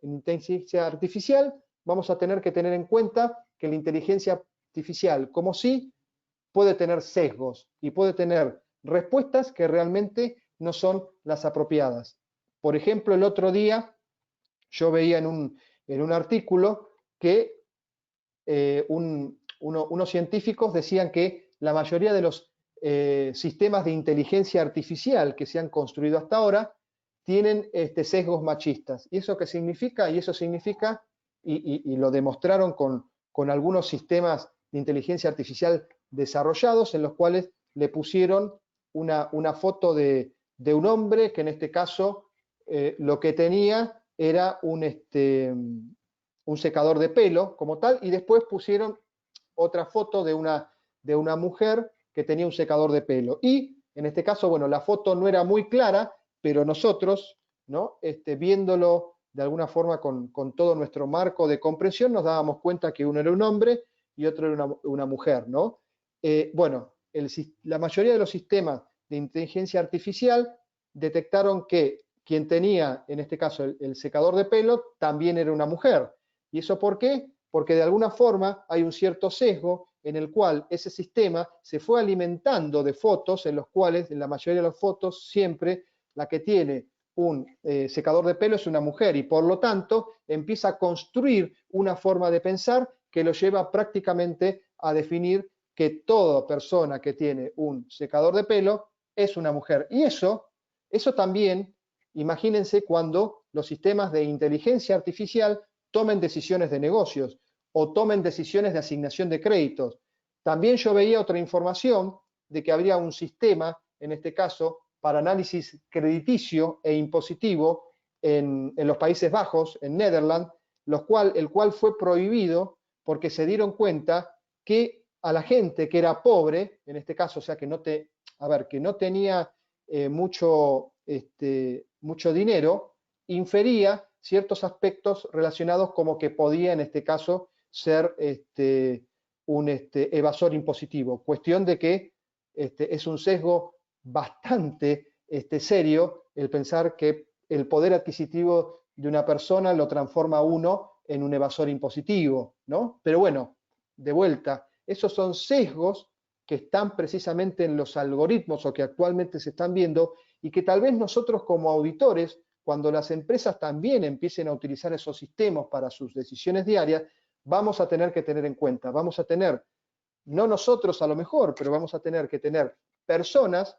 inteligencia artificial, vamos a tener que tener en cuenta que la inteligencia artificial, como sí, puede tener sesgos y puede tener respuestas que realmente no son las apropiadas. Por ejemplo, el otro día yo veía en un artículo que unos científicos decían que la mayoría de los sistemas de inteligencia artificial que se han construido hasta ahora tienen sesgos machistas. ¿Y eso qué significa? Y eso significa, y lo demostraron con algunos sistemas de inteligencia artificial desarrollados en los cuales le pusieron una foto de un hombre que en este caso lo que tenía era un secador de pelo como tal, y después pusieron otra foto de una mujer que tenía un secador de pelo. Y en este caso, bueno, la foto no era muy clara, pero nosotros, ¿no? Viéndolo de alguna forma con todo nuestro marco de comprensión, nos dábamos cuenta que uno era un hombre y otro era una mujer, ¿no? Bueno, la mayoría de los sistemas de inteligencia artificial detectaron que quien tenía, en este caso, el secador de pelo, también era una mujer. ¿Y eso por qué? Porque de alguna forma hay un cierto sesgo en el cual ese sistema se fue alimentando de fotos en los cuales, en la mayoría de las fotos, siempre la que tiene un secador de pelo es una mujer y por lo tanto empieza a construir una forma de pensar que lo lleva prácticamente a definir que toda persona que tiene un secador de pelo es una mujer. Y eso también, imagínense cuando los sistemas de inteligencia artificial tomen decisiones de negocios o tomen decisiones de asignación de créditos. También yo veía otra información de que habría un sistema, en este caso, para análisis crediticio e impositivo en los Países Bajos, en Netherlands, el cual fue prohibido porque se dieron cuenta que a la gente que era pobre, en este caso, o sea, que no tenía mucho dinero, infería ciertos aspectos relacionados como que podía, en este caso, ser un evasor impositivo. Cuestión de que es un sesgo bastante serio el pensar que el poder adquisitivo de una persona lo transforma a uno en un evasor impositivo, ¿no? Pero bueno, de vuelta, esos son sesgos que están precisamente en los algoritmos o que actualmente se están viendo y que tal vez nosotros como auditores, cuando las empresas también empiecen a utilizar esos sistemas para sus decisiones diarias, vamos a tener que tener en cuenta, vamos a tener, no nosotros a lo mejor, pero vamos a tener que tener personas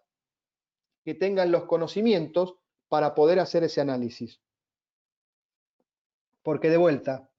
que tengan los conocimientos para poder hacer ese análisis. Porque de vuelta,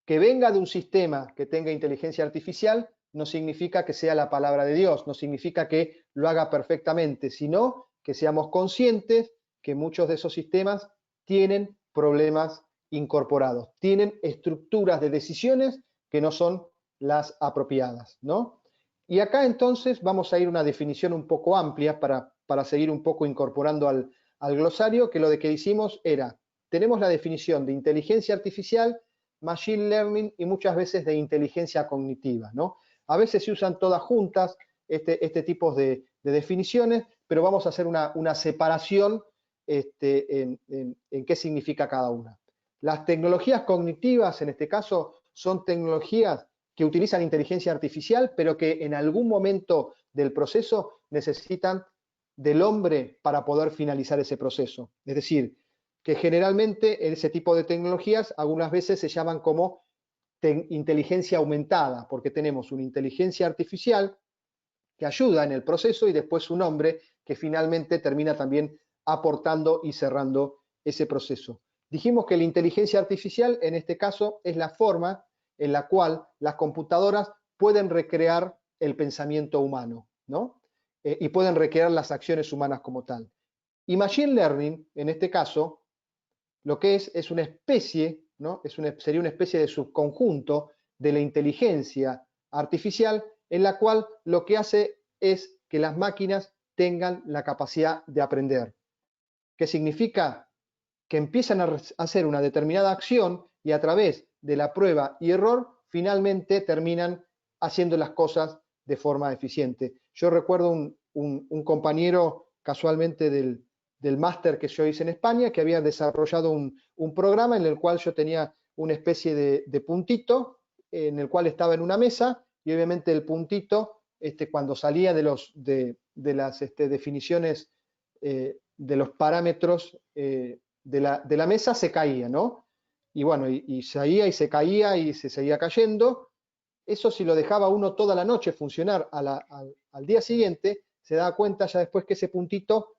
que venga de un sistema que tenga inteligencia artificial no significa que sea la palabra de Dios, no significa que lo haga perfectamente, sino que seamos conscientes que muchos de esos sistemas tienen problemas incorporados, tienen estructuras de decisiones que no son las apropiadas, ¿no? Y acá entonces vamos a ir a una definición un poco amplia para seguir un poco incorporando al glosario, que lo de que hicimos era, tenemos la definición de inteligencia artificial, machine learning y muchas veces de inteligencia cognitiva, ¿no? A veces se usan todas juntas este tipo de definiciones, pero vamos a hacer una separación en qué significa cada una. Las tecnologías cognitivas, en este caso, son tecnologías que utilizan inteligencia artificial, pero que en algún momento del proceso necesitan del hombre para poder finalizar ese proceso. Es decir, que generalmente ese tipo de tecnologías algunas veces se llaman como inteligencia aumentada, porque tenemos una inteligencia artificial que ayuda en el proceso y después un hombre que finalmente termina también aportando y cerrando ese proceso. Dijimos que la inteligencia artificial en este caso es la forma en la cual las computadoras pueden recrear el pensamiento humano, ¿no? Y pueden recrear las acciones humanas como tal. Y Machine Learning, en este caso, lo que es una especie, ¿no? Sería una especie de subconjunto de la inteligencia artificial en la cual lo que hace es que las máquinas tengan la capacidad de aprender. ¿Qué significa? que empiezan a hacer una determinada acción y a través de la prueba y error finalmente terminan haciendo las cosas de forma eficiente. Yo recuerdo un compañero casualmente del máster que yo hice en España que había desarrollado un programa en el cual yo tenía una especie de puntito en el cual estaba en una mesa y obviamente el puntito cuando salía de las definiciones de los parámetros de la mesa se caía, ¿no? Y bueno, y se caía y se seguía cayendo. Eso si lo dejaba uno toda la noche funcionar al día siguiente, se daba cuenta ya después que ese puntito,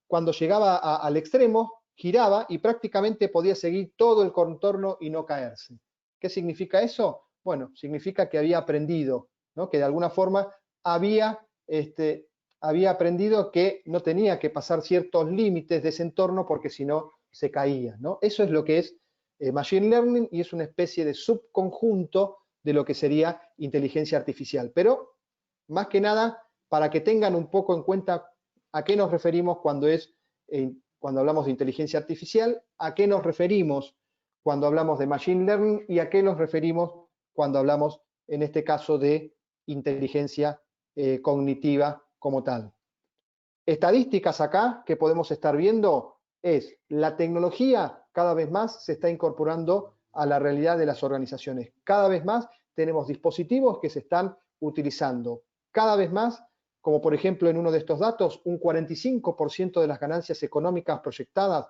cuando llegaba al extremo, giraba y prácticamente podía seguir todo el contorno y no caerse. ¿Qué significa eso? Bueno, significa que había aprendido, ¿no? Que de alguna forma había aprendido que no tenía que pasar ciertos límites de ese entorno porque si no se caía, ¿no? Eso es lo que es Machine Learning y es una especie de subconjunto de lo que sería inteligencia artificial. Pero, más que nada, para que tengan un poco en cuenta a qué nos referimos cuando hablamos de inteligencia artificial, a qué nos referimos cuando hablamos de Machine Learning y a qué nos referimos cuando hablamos, en este caso, de inteligencia cognitiva como tal. Estadísticas acá que podemos estar viendo es la tecnología cada vez más se está incorporando a la realidad de las organizaciones. Cada vez más tenemos dispositivos que se están utilizando. Cada vez más, como por ejemplo en uno de estos datos, un 45% de las ganancias económicas proyectadas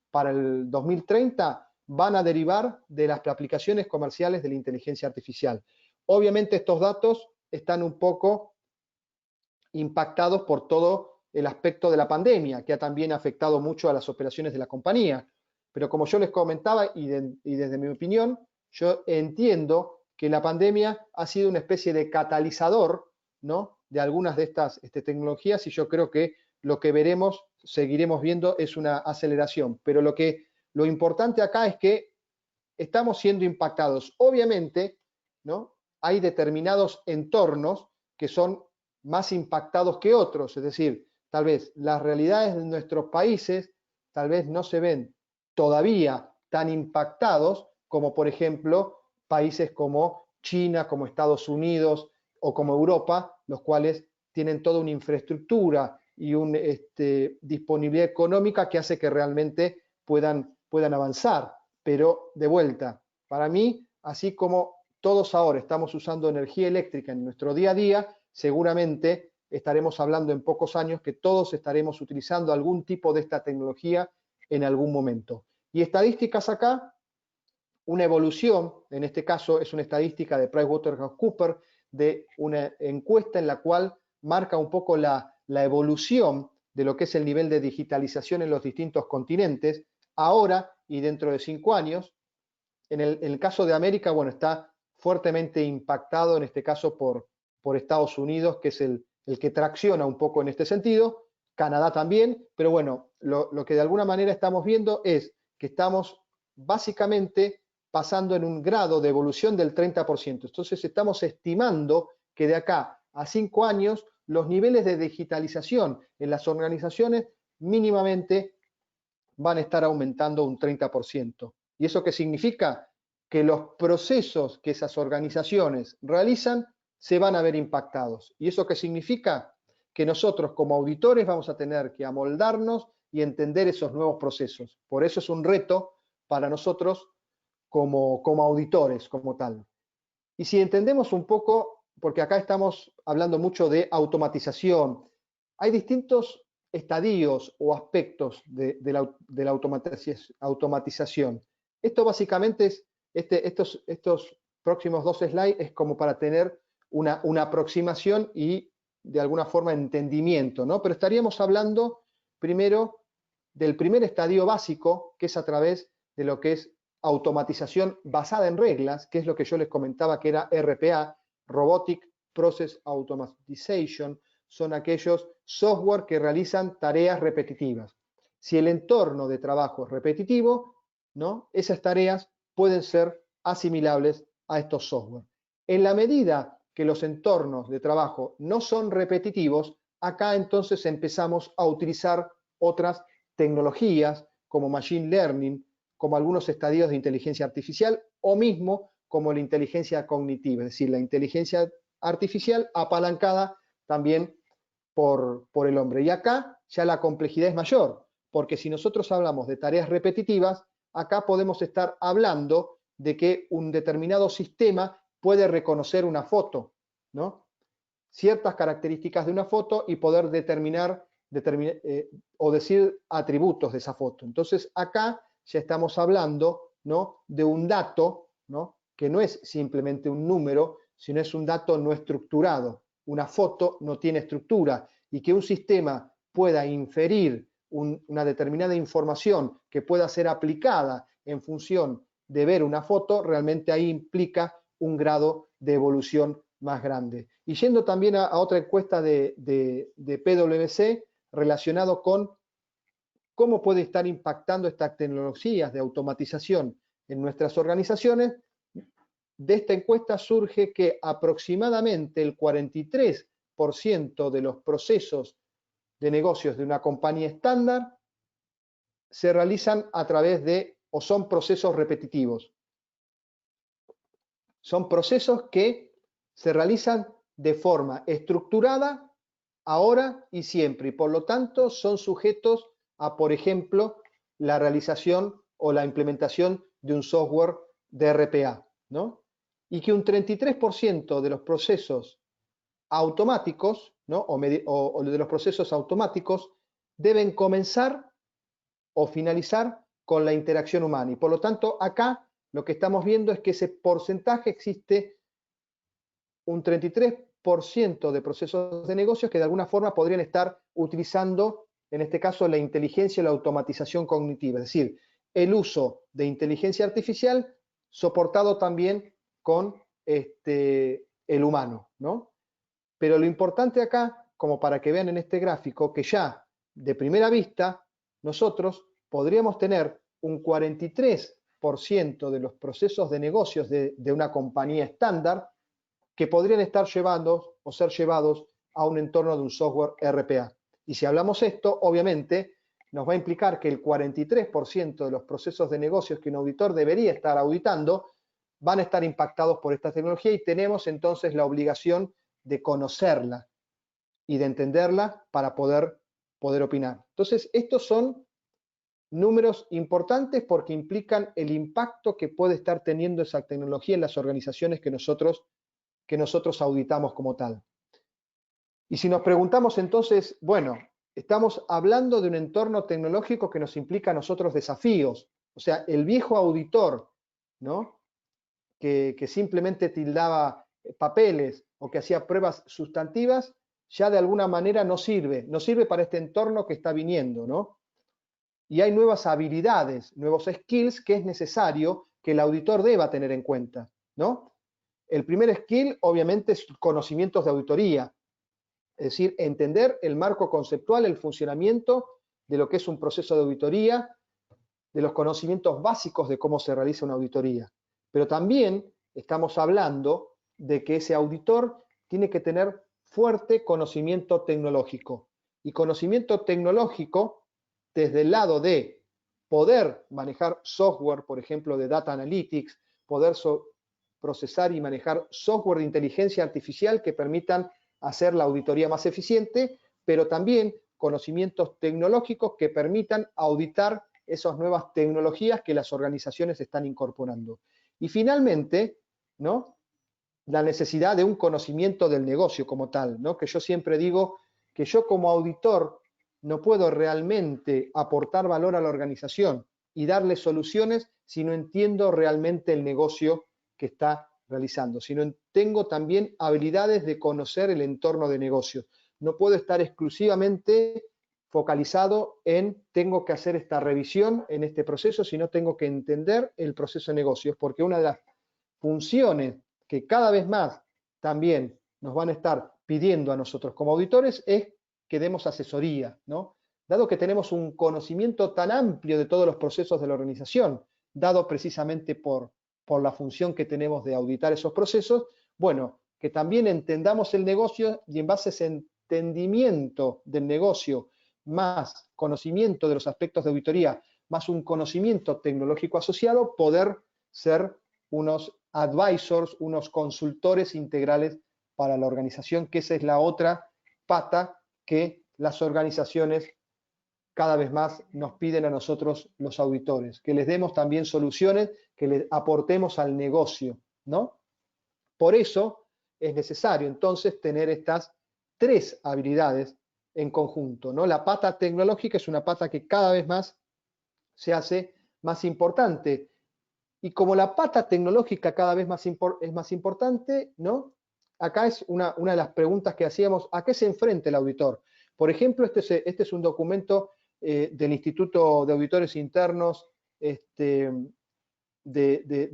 para el 2030 van a derivar de las aplicaciones comerciales de la inteligencia artificial. Obviamente estos datos están un poco impactados por todo el aspecto de la pandemia, que ha también afectado mucho a las operaciones de la compañía. Pero como yo les comentaba, y desde mi opinión, yo entiendo que la pandemia ha sido una especie de catalizador, ¿no?, de algunas de estas tecnologías, y yo creo que lo que veremos, seguiremos viendo, es una aceleración. Pero lo importante acá es que estamos siendo impactados. Obviamente, ¿no?, hay determinados entornos que son más impactados que otros, es decir, tal vez las realidades de nuestros países tal vez no se ven todavía tan impactados como, por ejemplo, países como China, como Estados Unidos o como Europa, los cuales tienen toda una infraestructura y una disponibilidad económica que hace que realmente puedan avanzar. Pero de vuelta, para mí, así como todos ahora estamos usando energía eléctrica en nuestro día a día, seguramente estaremos hablando en pocos años que todos estaremos utilizando algún tipo de esta tecnología en algún momento. Y estadísticas acá, una evolución, en este caso es una estadística de PricewaterhouseCoopers, de una encuesta en la cual marca un poco la evolución de lo que es el nivel de digitalización en los distintos continentes, ahora y dentro de 5 años. En el caso de América, bueno, está fuertemente impactado en este caso por Estados Unidos, que es el que tracciona un poco en este sentido, Canadá también, pero bueno, lo que de alguna manera estamos viendo es que estamos básicamente pasando en un grado de evolución del 30%. Entonces estamos estimando que de acá a 5 años los niveles de digitalización en las organizaciones mínimamente van a estar aumentando un 30%. ¿Y eso qué significa? Que los procesos que esas organizaciones realizan se van a ver impactados. ¿Y eso qué significa? Que nosotros como auditores vamos a tener que amoldarnos y entender esos nuevos procesos. Por eso es un reto para nosotros como auditores, como tal. Y si entendemos un poco, porque acá estamos hablando mucho de automatización, hay distintos estadios o aspectos de la automatización. Esto básicamente es, estos próximos 2 slides es como para tener una aproximación y de alguna forma entendimiento, ¿no? Pero estaríamos hablando primero del primer estadio básico, que es a través de lo que es automatización basada en reglas, que es lo que yo les comentaba que era RPA, Robotic Process Automation, son aquellos software que realizan tareas repetitivas. Si el entorno de trabajo es repetitivo, ¿no?, esas tareas pueden ser asimilables a estos software. En la medida que los entornos de trabajo no son repetitivos, acá entonces empezamos a utilizar otras tecnologías como Machine Learning, como algunos estadios de inteligencia artificial o mismo como la inteligencia cognitiva, es decir, la inteligencia artificial apalancada también por el hombre. Y acá ya la complejidad es mayor, porque si nosotros hablamos de tareas repetitivas, acá podemos estar hablando de que un determinado sistema puede reconocer una foto, ¿no? Ciertas características de una foto y poder determinar o decir atributos de esa foto. Entonces acá ya estamos hablando, ¿no?, de un dato, ¿no?, que no es simplemente un número, sino es un dato no estructurado. Una foto no tiene estructura y que un sistema pueda inferir una determinada información que pueda ser aplicada en función de ver una foto, realmente ahí implica un grado de evolución más grande. Y yendo también a otra encuesta de PwC relacionado con cómo puede estar impactando estas tecnologías de automatización en nuestras organizaciones, de esta encuesta surge que aproximadamente el 43% de los procesos de negocios de una compañía estándar se realizan a través de, o son procesos repetitivos. Son procesos que se realizan de forma estructurada ahora y siempre, y por lo tanto son sujetos a, por ejemplo, la realización o la implementación de un software de RPA, ¿no? Y que un 33% de los procesos automáticos, ¿no?, o de los procesos automáticos deben comenzar o finalizar con la interacción humana. Y por lo tanto, acá lo que estamos viendo es que ese porcentaje existe un 33% de procesos de negocios que de alguna forma podrían estar utilizando, en este caso, la inteligencia y la automatización cognitiva, es decir, el uso de inteligencia artificial soportado también con el humano, ¿no? Pero lo importante acá, como para que vean en este gráfico, que ya de primera vista nosotros podríamos tener un 43% de los procesos de negocios de una compañía estándar que podrían estar llevando o ser llevados a un entorno de un software RPA. Y si hablamos esto, obviamente nos va a implicar que el 43% de los procesos de negocios que un auditor debería estar auditando van a estar impactados por esta tecnología y tenemos entonces la obligación de conocerla y de entenderla para poder opinar. Entonces, estos son números importantes porque implican el impacto que puede estar teniendo esa tecnología en las organizaciones que nosotros auditamos como tal. Y si nos preguntamos entonces, bueno, estamos hablando de un entorno tecnológico que nos implica a nosotros desafíos. O sea, el viejo auditor, ¿no?, que simplemente tildaba papeles o que hacía pruebas sustantivas, ya de alguna manera no sirve para este entorno que está viniendo, ¿no? Y hay nuevas habilidades, nuevos skills que es necesario que el auditor deba tener en cuenta, ¿no? El primer skill, obviamente, es conocimientos de auditoría, es decir, entender el marco conceptual, el funcionamiento de lo que es un proceso de auditoría, de los conocimientos básicos de cómo se realiza una auditoría. Pero también estamos hablando de que ese auditor tiene que tener fuerte conocimiento tecnológico. Y conocimiento tecnológico desde el lado de poder manejar software, por ejemplo, de data analytics, poder procesar y manejar software de inteligencia artificial que permitan hacer la auditoría más eficiente, pero también conocimientos tecnológicos que permitan auditar esas nuevas tecnologías que las organizaciones están incorporando. Y finalmente, ¿no?, la necesidad de un conocimiento del negocio como tal, ¿no?, que yo siempre digo que yo como auditor no puedo realmente aportar valor a la organización y darle soluciones si no entiendo realmente el negocio que está realizando, sino tengo también habilidades de conocer el entorno de negocio. No puedo estar exclusivamente focalizado en tengo que hacer esta revisión en este proceso, sino tengo que entender el proceso de negocios, porque una de las funciones que cada vez más también nos van a estar pidiendo a nosotros como auditores es que demos asesoría, ¿no? Dado que tenemos un conocimiento tan amplio de todos los procesos de la organización, dado precisamente por la función que tenemos de auditar esos procesos, bueno, que también entendamos el negocio y en base a ese entendimiento del negocio más conocimiento de los aspectos de auditoría, más un conocimiento tecnológico asociado, poder ser unos advisors, unos consultores integrales para la organización, que esa es la otra pata que las organizaciones cada vez más nos piden a nosotros los auditores, que les demos también soluciones, que les aportemos al negocio, ¿no? Por eso es necesario entonces tener estas tres habilidades en conjunto, ¿no? La pata tecnológica es una pata que cada vez más se hace más importante. Y como la pata tecnológica cada vez es más importante, ¿no? Acá es una de las preguntas que hacíamos: ¿a qué se enfrenta el auditor? Por ejemplo, este es un documento del Instituto de Auditores Internos de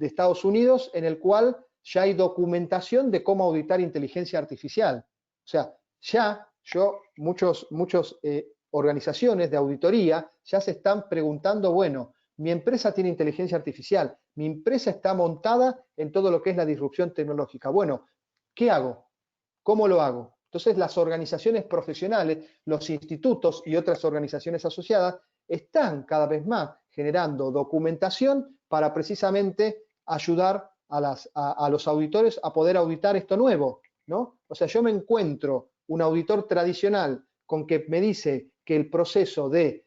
Estados Unidos, en el cual ya hay documentación de cómo auditar inteligencia artificial. O sea, ya muchas organizaciones de auditoría ya se están preguntando, bueno, mi empresa tiene inteligencia artificial, mi empresa está montada en todo lo que es la disrupción tecnológica. Bueno, ¿qué hago? ¿Cómo lo hago? Entonces, las organizaciones profesionales, los institutos y otras organizaciones asociadas están cada vez más generando documentación para precisamente ayudar a los auditores a poder auditar esto nuevo, ¿no? O sea, yo me encuentro un auditor tradicional con que me dice que el proceso de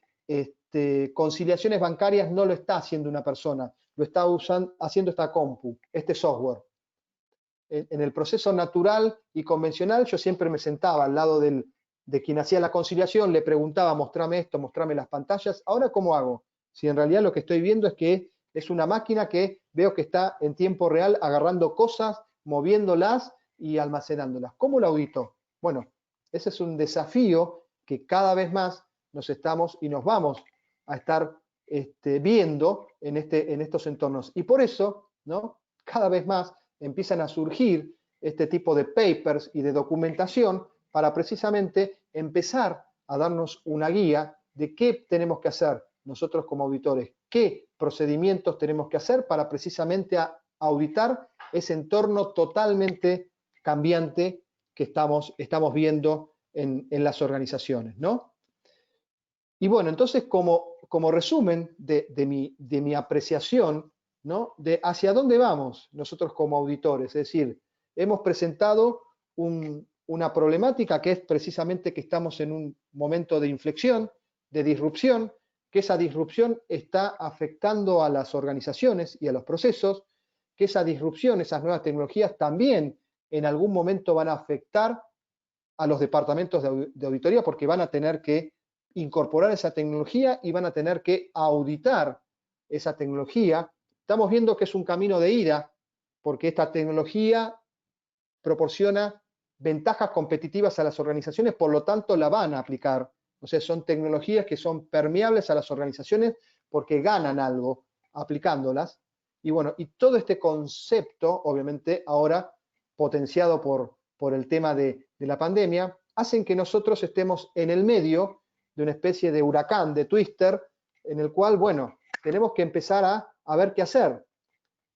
conciliaciones bancarias no lo está haciendo una persona, lo está haciendo esta compu, este software. En el proceso natural y convencional, yo siempre me sentaba al lado de quien hacía la conciliación, le preguntaba: mostrame esto, mostrame las pantallas. Ahora, ¿cómo hago? Si en realidad lo que estoy viendo es que es una máquina que veo que está en tiempo real agarrando cosas, moviéndolas y almacenándolas. ¿Cómo lo audito? Bueno, ese es un desafío que cada vez más nos vamos a estar viendo en estos entornos. Y por eso, ¿no? Cada vez más empiezan a surgir este tipo de papers y de documentación para precisamente empezar a darnos una guía de qué tenemos que hacer nosotros como auditores, qué procedimientos tenemos que hacer para precisamente auditar ese entorno totalmente cambiante que estamos viendo en las organizaciones, ¿no? Y bueno, entonces como resumen de mi apreciación, ¿no? De hacia dónde vamos nosotros como auditores. Es decir, hemos presentado una problemática que es precisamente que estamos en un momento de inflexión, de disrupción, que esa disrupción está afectando a las organizaciones y a los procesos, que esa disrupción, esas nuevas tecnologías también en algún momento van a afectar a los departamentos de auditoría, porque van a tener que incorporar esa tecnología y van a tener que auditar esa tecnología. Estamos viendo que es un camino de ida, porque esta tecnología proporciona ventajas competitivas a las organizaciones, por lo tanto la van a aplicar. O sea, son tecnologías que son permeables a las organizaciones porque ganan algo aplicándolas. Y bueno, y todo este concepto, obviamente ahora potenciado por el tema de la pandemia, hacen que nosotros estemos en el medio de una especie de huracán, de twister, en el cual, bueno, tenemos que empezar a ver qué hacer.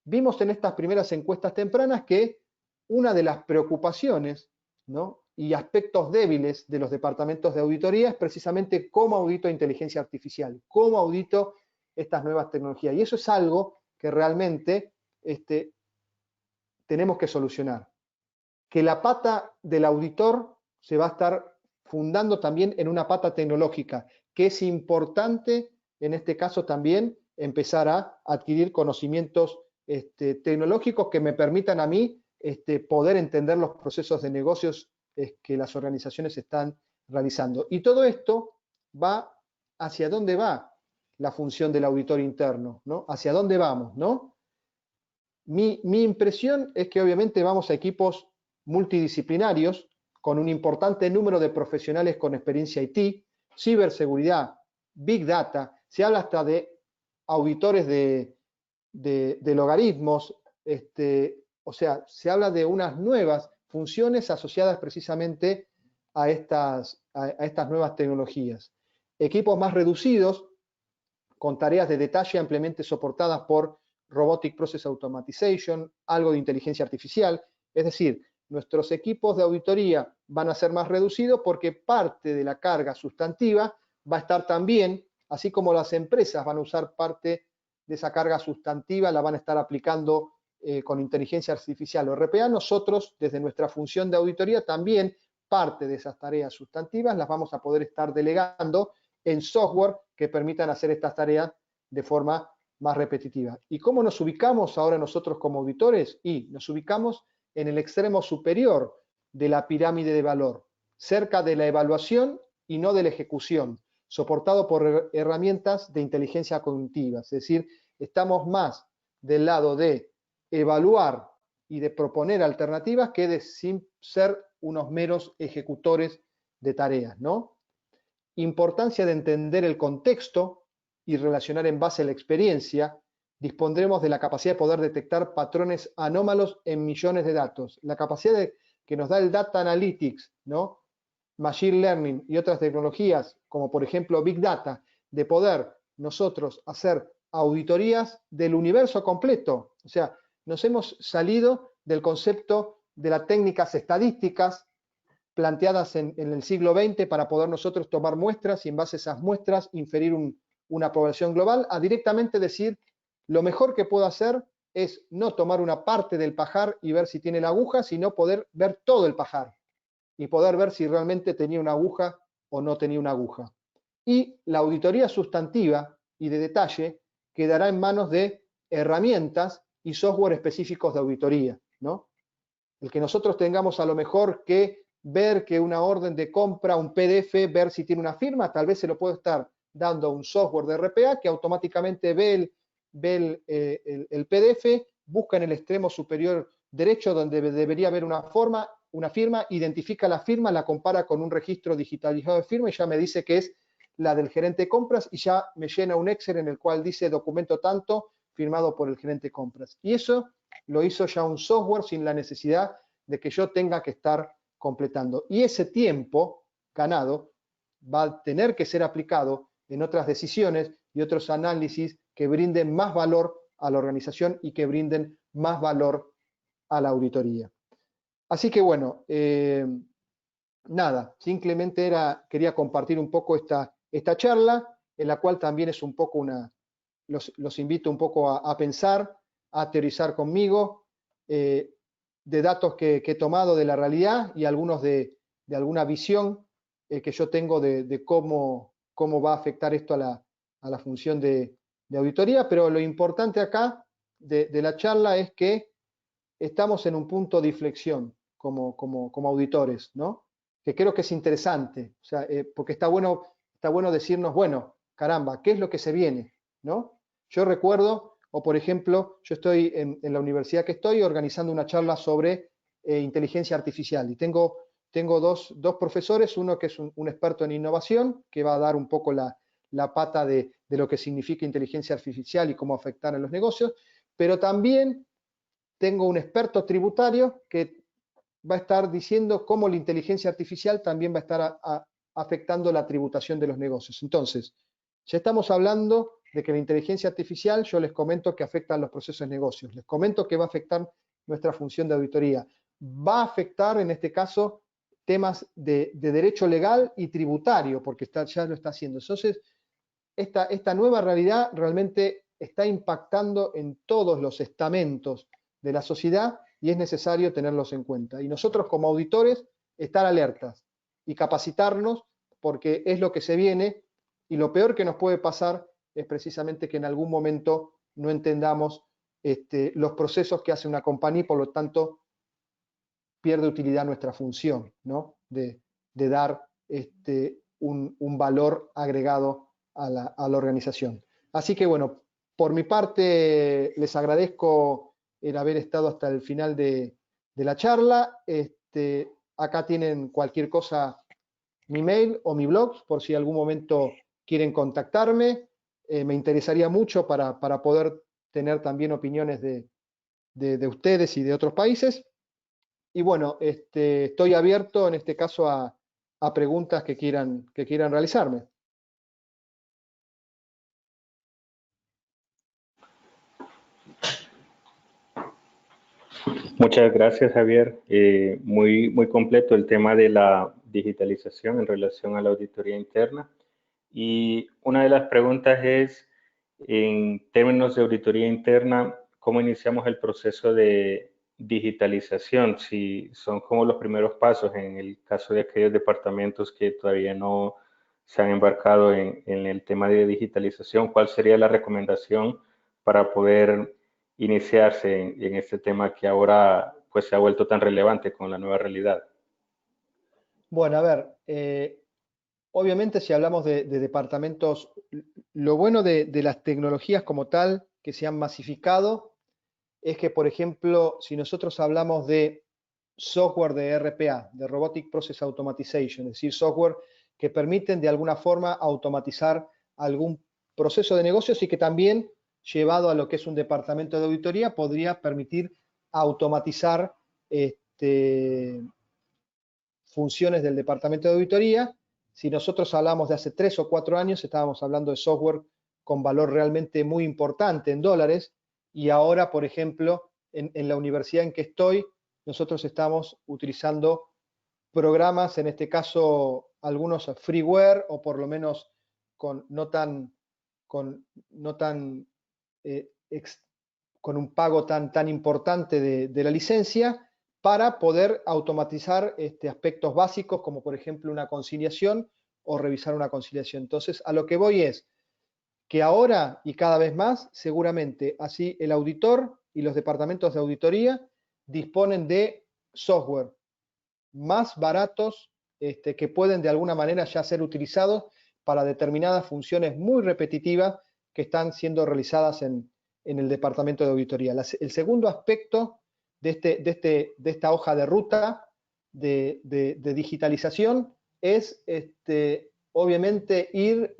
Vimos en estas primeras encuestas tempranas que una de las preocupaciones, ¿no?, y aspectos débiles de los departamentos de auditoría es precisamente cómo audito inteligencia artificial, cómo audito estas nuevas tecnologías. Y eso es algo que realmente tenemos que solucionar. Que la pata del auditor se va a estar fundando también en una pata tecnológica, que es importante en este caso también empezar a adquirir conocimientos tecnológicos que me permitan a mí poder entender los procesos de negocios que las organizaciones están realizando. Y todo esto va hacia dónde va la función del auditor interno, ¿no? Hacia dónde vamos, ¿no? Mi impresión es que obviamente vamos a equipos multidisciplinarios con un importante número de profesionales con experiencia IT, ciberseguridad, big data, se habla hasta de auditores de logaritmos, o sea, se habla de unas nuevas funciones asociadas precisamente a estas nuevas tecnologías. Equipos más reducidos, con tareas de detalle ampliamente soportadas por Robotic Process Automation, algo de inteligencia artificial, es decir, nuestros equipos de auditoría van a ser más reducidos porque parte de la carga sustantiva va a estar también así como las empresas van a usar parte de esa carga sustantiva, la van a estar aplicando con inteligencia artificial o RPA, nosotros desde nuestra función de auditoría también parte de esas tareas sustantivas las vamos a poder estar delegando en software que permitan hacer estas tareas de forma más repetitiva. ¿Y cómo nos ubicamos ahora nosotros como auditores? Y nos ubicamos en el extremo superior de la pirámide de valor, cerca de la evaluación y no de la ejecución, soportado por herramientas de inteligencia cognitiva. Es decir, estamos más del lado de evaluar y de proponer alternativas que de sin ser unos meros ejecutores de tareas, ¿no? Importancia de entender el contexto y relacionar en base a la experiencia. Dispondremos de la capacidad de poder detectar patrones anómalos en millones de datos. La capacidad que nos da el Data Analytics, ¿no? Machine Learning y otras tecnologías, como por ejemplo Big Data, de poder nosotros hacer auditorías del universo completo. O sea, nos hemos salido del concepto de las técnicas estadísticas planteadas en el siglo XX para poder nosotros tomar muestras y en base a esas muestras inferir una población global, a directamente decir, lo mejor que puedo hacer es no tomar una parte del pajar y ver si tiene la aguja, sino poder ver todo el pajar y poder ver si realmente tenía una aguja o no tenía una aguja. Y la auditoría sustantiva y de detalle quedará en manos de herramientas y software específicos de auditoría, ¿no? El que nosotros tengamos a lo mejor que ver que una orden de compra, un PDF, ver si tiene una firma, tal vez se lo puede estar dando a un software de RPA que automáticamente ve el PDF, busca en el extremo superior derecho donde debería haber una firma, identifica la firma, la compara con un registro digitalizado de firma y ya me dice que es la del gerente de compras y ya me llena un Excel en el cual dice documento tanto firmado por el gerente de compras. Y eso lo hizo ya un software sin la necesidad de que yo tenga que estar completando. Y ese tiempo ganado va a tener que ser aplicado en otras decisiones y otros análisis que brinden más valor a la organización y que brinden más valor a la auditoría. Así que bueno, nada, simplemente quería compartir un poco esta charla, en la cual también es un poco los invito un poco a pensar, a teorizar conmigo, de datos que he tomado de la realidad y algunos de alguna visión que yo tengo de cómo va a afectar esto a la función de auditoría, pero lo importante acá de la charla es que estamos en un punto de inflexión como auditores, ¿no? Que creo que es interesante, o sea, porque está bueno decirnos, bueno, caramba, ¿qué es lo que se viene? ¿No? Yo recuerdo, o por ejemplo, yo estoy en la universidad que estoy organizando una charla sobre inteligencia artificial y tengo dos profesores, uno que es un experto en innovación, que va a dar un poco la pata de lo que significa inteligencia artificial y cómo afectar en los negocios, pero también tengo un experto tributario que va a estar diciendo cómo la inteligencia artificial también va a estar afectando la tributación de los negocios. Entonces, ya estamos hablando de que la inteligencia artificial, yo les comento que afecta a los procesos de negocios, les comento que va a afectar nuestra función de auditoría, va a afectar en este caso temas de derecho legal y tributario, porque ya lo está haciendo. Entonces, esta nueva realidad realmente está impactando en todos los estamentos de la sociedad y es necesario tenerlos en cuenta. Y nosotros como auditores, estar alertas y capacitarnos porque es lo que se viene y lo peor que nos puede pasar es precisamente que en algún momento no entendamos los procesos que hace una compañía y por lo tanto pierde utilidad nuestra función, ¿no? de dar un valor agregado a la organización. Así que bueno, por mi parte les agradezco el haber estado hasta el final de la charla. Acá tienen cualquier cosa, mi mail o mi blog, por si algún momento quieren contactarme. Me interesaría mucho para poder tener también opiniones de ustedes y de otros países. Y bueno, estoy abierto en este caso a preguntas que quieran realizarme. Muchas gracias, Javier. Muy completo el tema de la digitalización en relación a la auditoría interna. Y una de las preguntas es, en términos de auditoría interna, ¿cómo iniciamos el proceso de digitalización? Si son como los primeros pasos en el caso de aquellos departamentos que todavía no se han embarcado en el tema de digitalización, ¿cuál sería la recomendación para poder iniciarse en este tema que ahora pues se ha vuelto tan relevante con la nueva realidad? Bueno, a ver, obviamente si hablamos de departamentos, lo bueno de las tecnologías como tal que se han masificado es que, por ejemplo, si nosotros hablamos de software de RPA, de Robotic Process Automation, es decir, software que permiten de alguna forma automatizar algún proceso de negocios y que también, llevado a lo que es un departamento de auditoría, podría permitir automatizar funciones del departamento de auditoría. Si nosotros hablamos de hace 3 o 4 años, estábamos hablando de software con valor realmente muy importante en dólares, y ahora, por ejemplo, en la universidad en que estoy, nosotros estamos utilizando programas, en este caso algunos freeware, o por lo menos con no tan, con, no tan con un pago tan importante de la licencia, para poder automatizar aspectos básicos como por ejemplo una conciliación o revisar una conciliación. Entonces, a lo que voy es que ahora y cada vez más, seguramente así el auditor y los departamentos de auditoría disponen de software más baratos, que pueden de alguna manera ya ser utilizados para determinadas funciones muy repetitivas que están siendo realizadas en el departamento de auditoría. El segundo aspecto de esta hoja de ruta de digitalización es obviamente ir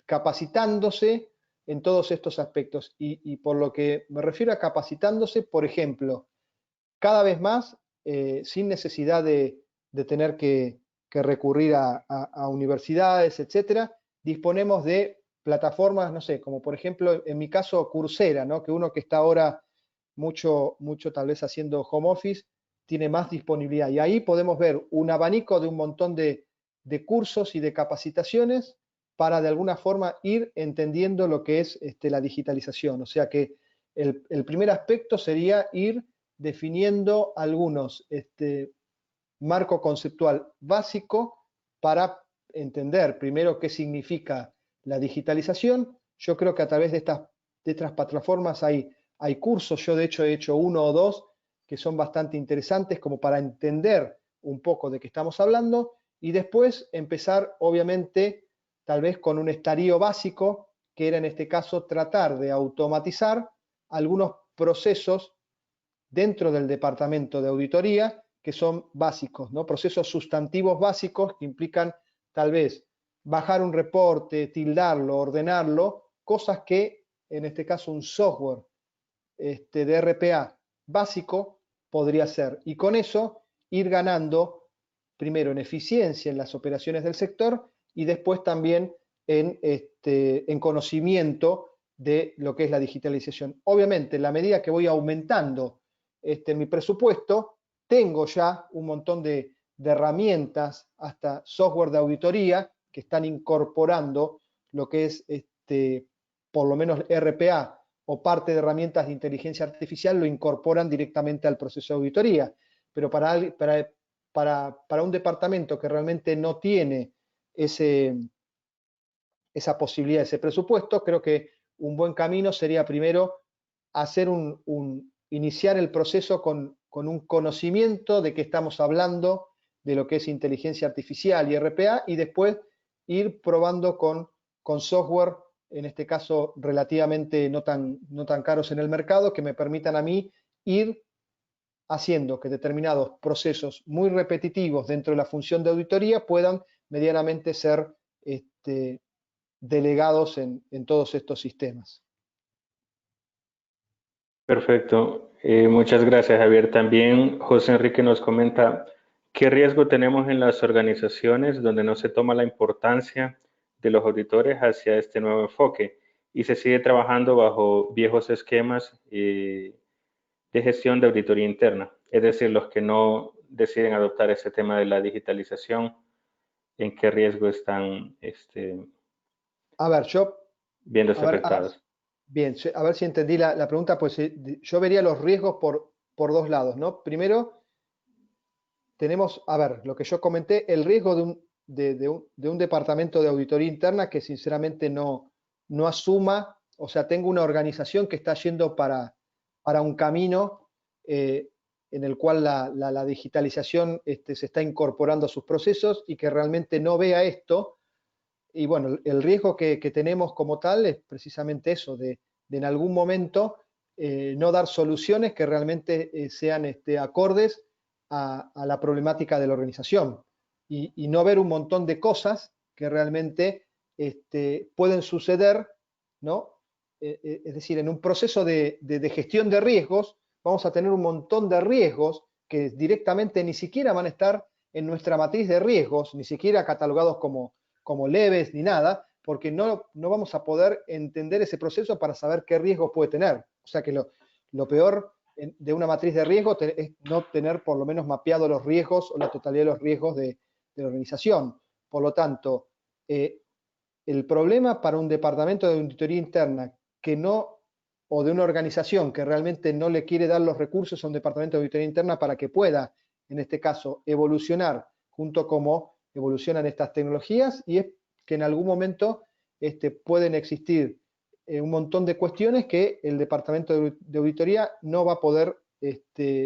capacitándose en todos estos aspectos. Y por lo que me refiero a capacitándose, por ejemplo, cada vez más, sin necesidad de tener que recurrir a universidades, etcétera, disponemos de plataformas, no sé, como por ejemplo, en mi caso, Coursera, ¿no? Que uno que está ahora mucho tal vez haciendo home office, tiene más disponibilidad. Y ahí podemos ver un abanico de un montón de cursos y de capacitaciones para de alguna forma ir entendiendo lo que es la digitalización. O sea que el primer aspecto sería ir definiendo algunos marco conceptual básico para entender primero qué significa la digitalización. Yo creo que a través de estas plataformas hay cursos, yo de hecho he hecho uno o dos que son bastante interesantes como para entender un poco de qué estamos hablando, y después empezar obviamente tal vez con un estadio básico, que era en este caso tratar de automatizar algunos procesos dentro del departamento de auditoría que son básicos, ¿no? Procesos sustantivos básicos que implican tal vez bajar un reporte, tildarlo, ordenarlo, cosas que en este caso un software de RPA básico podría hacer. Y con eso ir ganando primero en eficiencia en las operaciones del sector y después también en conocimiento de lo que es la digitalización. Obviamente, en la medida que voy aumentando mi presupuesto, tengo ya un montón de herramientas, hasta software de auditoría, que están incorporando lo que es por lo menos RPA o parte de herramientas de inteligencia artificial, lo incorporan directamente al proceso de auditoría. Pero para un departamento que realmente no tiene esa posibilidad, ese presupuesto, creo que un buen camino sería primero hacer iniciar el proceso con un conocimiento de qué estamos hablando, de lo que es inteligencia artificial y RPA, y después ir probando con software, en este caso relativamente no tan caros en el mercado, que me permitan a mí ir haciendo que determinados procesos muy repetitivos dentro de la función de auditoría puedan medianamente ser delegados en todos estos sistemas. Perfecto. Muchas gracias, Javier. También José Enrique nos comenta, ¿qué riesgo tenemos en las organizaciones donde no se toma la importancia de los auditores hacia este nuevo enfoque y se sigue trabajando bajo viejos esquemas de gestión de auditoría interna? Es decir, los que no deciden adoptar ese tema de la digitalización, en qué riesgo están A ver, viéndose a ver, afectados. bien, a ver si entendí la pregunta, pues yo vería los riesgos por dos lados, ¿no? Primero, tenemos, a ver, lo que yo comenté, el riesgo de un departamento de auditoría interna que sinceramente no asuma, o sea, tengo una organización que está yendo para un camino en el cual la digitalización se está incorporando a sus procesos y que realmente no vea esto. Y bueno, el riesgo que tenemos como tal es precisamente eso, de en algún momento no dar soluciones que realmente sean acordes a la problemática de la organización y no ver un montón de cosas que realmente pueden suceder, ¿no? Es decir, en un proceso de gestión de riesgos vamos a tener un montón de riesgos que directamente ni siquiera van a estar en nuestra matriz de riesgos, ni siquiera catalogados como leves ni nada, porque no vamos a poder entender ese proceso para saber qué riesgos puede tener. O sea que lo peor de una matriz de riesgo es no tener por lo menos mapeado los riesgos o la totalidad de los riesgos de la organización. Por lo tanto, el problema para un departamento de auditoría interna que no, o de una organización que realmente no le quiere dar los recursos a un departamento de auditoría interna para que pueda, en este caso, evolucionar junto como evolucionan estas tecnologías, y es que en algún momento pueden existir un montón de cuestiones que el departamento de auditoría no va a poder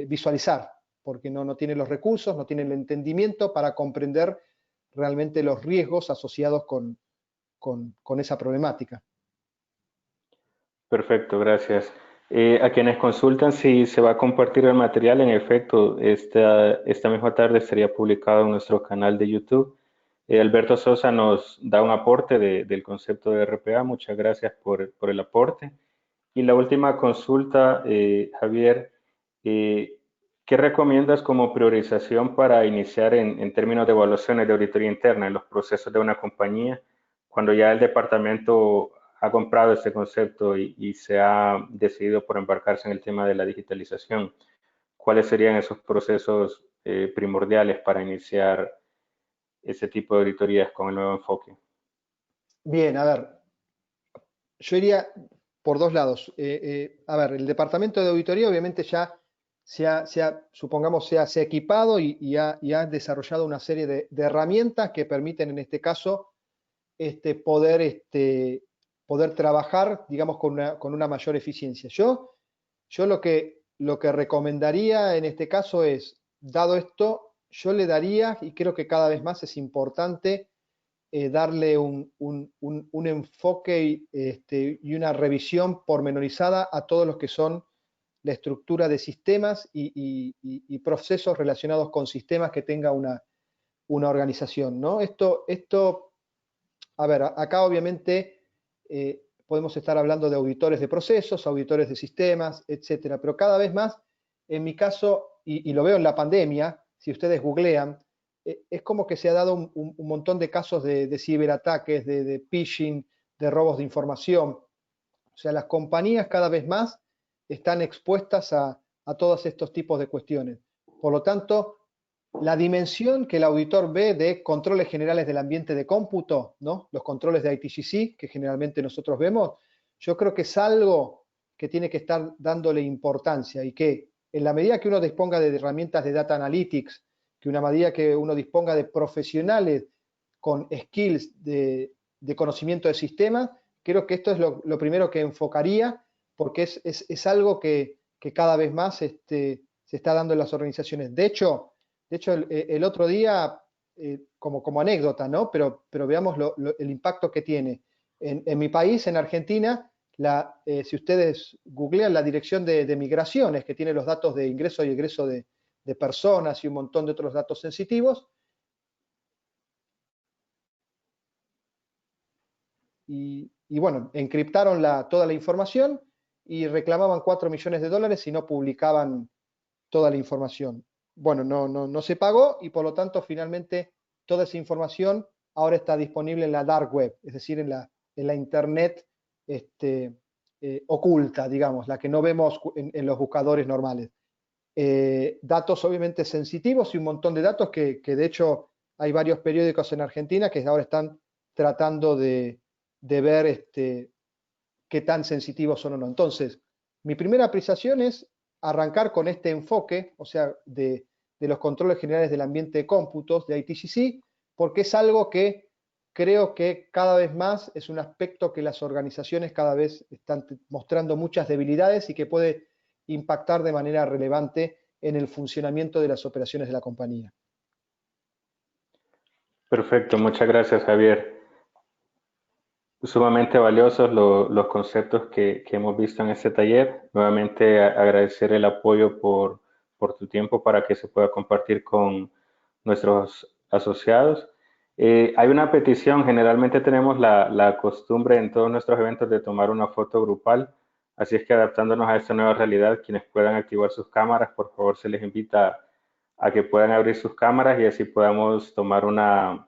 visualizar, porque no tiene los recursos, no tiene el entendimiento para comprender realmente los riesgos asociados con esa problemática. Perfecto, gracias. A quienes consultan si se va a compartir el material, en efecto, esta misma tarde estaría publicado en nuestro canal de YouTube. Alberto Sosa nos da un aporte del concepto de RPA. Muchas gracias por el aporte. Y la última consulta, Javier, ¿qué recomiendas como priorización para iniciar en términos de evaluaciones de auditoría interna en los procesos de una compañía cuando ya el departamento ha comprado este concepto y se ha decidido por embarcarse en el tema de la digitalización? ¿Cuáles serían esos procesos primordiales para iniciar ese tipo de auditorías con el nuevo enfoque? Bien, a ver, yo iría por dos lados. A ver, el departamento de auditoría obviamente ya supongamos, se ha equipado y ha desarrollado una serie de herramientas que permiten en este caso poder trabajar, digamos, con una mayor eficiencia. Yo lo que recomendaría en este caso es, dado esto, yo le daría, y creo que cada vez más es importante, darle un enfoque y una revisión pormenorizada a todos los que son la estructura de sistemas y procesos relacionados con sistemas que tenga una organización, ¿no? Esto, a ver, acá obviamente podemos estar hablando de auditores de procesos, auditores de sistemas, etcétera, pero cada vez más, en mi caso, y lo veo en la pandemia, si ustedes googlean, es como que se ha dado un montón de casos de ciberataques, de phishing, de robos de información. O sea, las compañías cada vez más están expuestas a todos estos tipos de cuestiones. Por lo tanto, la dimensión que el auditor ve de controles generales del ambiente de cómputo, ¿no? Los controles de ITGC que generalmente nosotros vemos, yo creo que es algo que tiene que estar dándole importancia y que en la medida que uno disponga de herramientas de data analytics, que una medida que uno disponga de profesionales con skills de conocimiento de sistemas, creo que esto es lo primero que enfocaría, porque es algo que cada vez más se está dando en las organizaciones. De hecho, el otro día, como anécdota, ¿no? Pero veamos el impacto que tiene. En mi país, en Argentina, si ustedes googlean la dirección de migraciones, que tiene los datos de ingreso y egreso de personas y un montón de otros datos sensitivos, y bueno, encriptaron toda la información y reclamaban 4 millones de dólares si no publicaban toda la información. Bueno, no se pagó y por lo tanto finalmente toda esa información ahora está disponible en la dark web, es decir, en la internet oculta, digamos, la que no vemos en los buscadores normales. Datos obviamente sensitivos y un montón de datos que de hecho hay varios periódicos en Argentina que ahora están tratando de ver qué tan sensitivos son o no. Entonces, mi primera apreciación es arrancar con este enfoque, o sea, de los controles generales del ambiente de cómputos de ITGC, porque es algo que creo que cada vez más es un aspecto que las organizaciones cada vez están mostrando muchas debilidades y que puede impactar de manera relevante en el funcionamiento de las operaciones de la compañía. Perfecto, muchas gracias, Javier. Sumamente valiosos los conceptos que hemos visto en este taller. Nuevamente agradecer el apoyo por tu tiempo para que se pueda compartir con nuestros asociados. Hay una petición, generalmente tenemos la costumbre en todos nuestros eventos de tomar una foto grupal, así es que adaptándonos a esta nueva realidad, quienes puedan activar sus cámaras, por favor se les invita a que puedan abrir sus cámaras y así podamos tomar un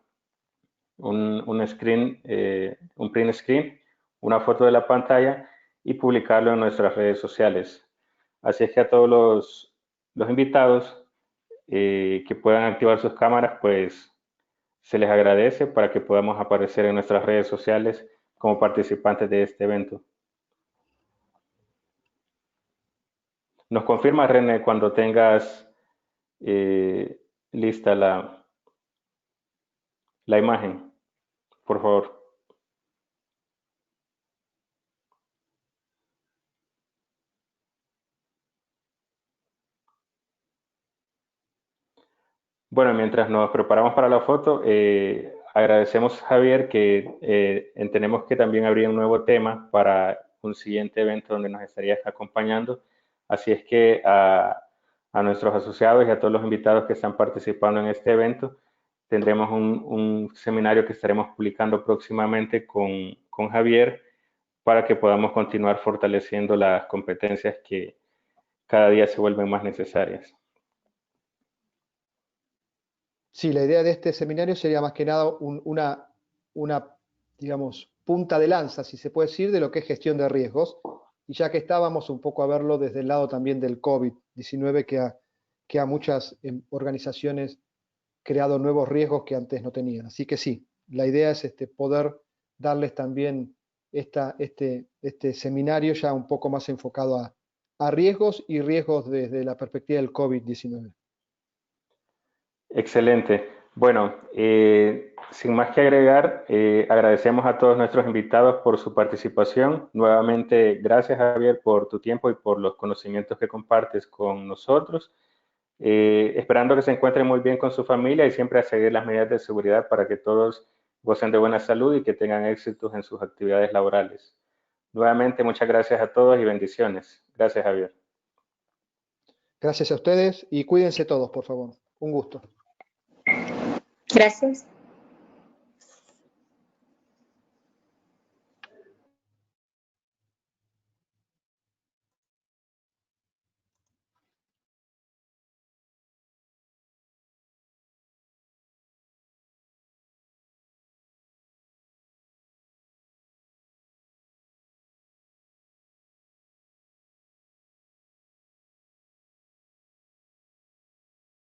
screen, un print screen, una foto de la pantalla y publicarlo en nuestras redes sociales. Así es que a todos los invitados que puedan activar sus cámaras, pues se les agradece para que podamos aparecer en nuestras redes sociales como participantes de este evento. Nos confirma, René, cuando tengas lista la imagen, por favor. Bueno, mientras nos preparamos para la foto, agradecemos, Javier, que entendemos que también habría un nuevo tema para un siguiente evento donde nos estarías acompañando. Así es que a nuestros asociados y a todos los invitados que están participando en este evento, tendremos un seminario que estaremos publicando próximamente con Javier para que podamos continuar fortaleciendo las competencias que cada día se vuelven más necesarias. Sí, la idea de este seminario sería más que nada una, digamos, punta de lanza, si se puede decir, de lo que es gestión de riesgos. Y ya que estábamos un poco a verlo desde el lado también del COVID-19, que a muchas organizaciones creado nuevos riesgos que antes no tenían. Así que sí, la idea es poder darles también este seminario ya un poco más enfocado a riesgos y riesgos desde la perspectiva del COVID-19. Excelente. Bueno, sin más que agregar, agradecemos a todos nuestros invitados por su participación. Nuevamente, gracias, Javier, por tu tiempo y por los conocimientos que compartes con nosotros. Esperando que se encuentren muy bien con su familia y siempre a seguir las medidas de seguridad para que todos gocen de buena salud y que tengan éxitos en sus actividades laborales. Nuevamente, muchas gracias a todos y bendiciones. Gracias, Javier. Gracias a ustedes y cuídense todos, por favor. Un gusto. Gracias.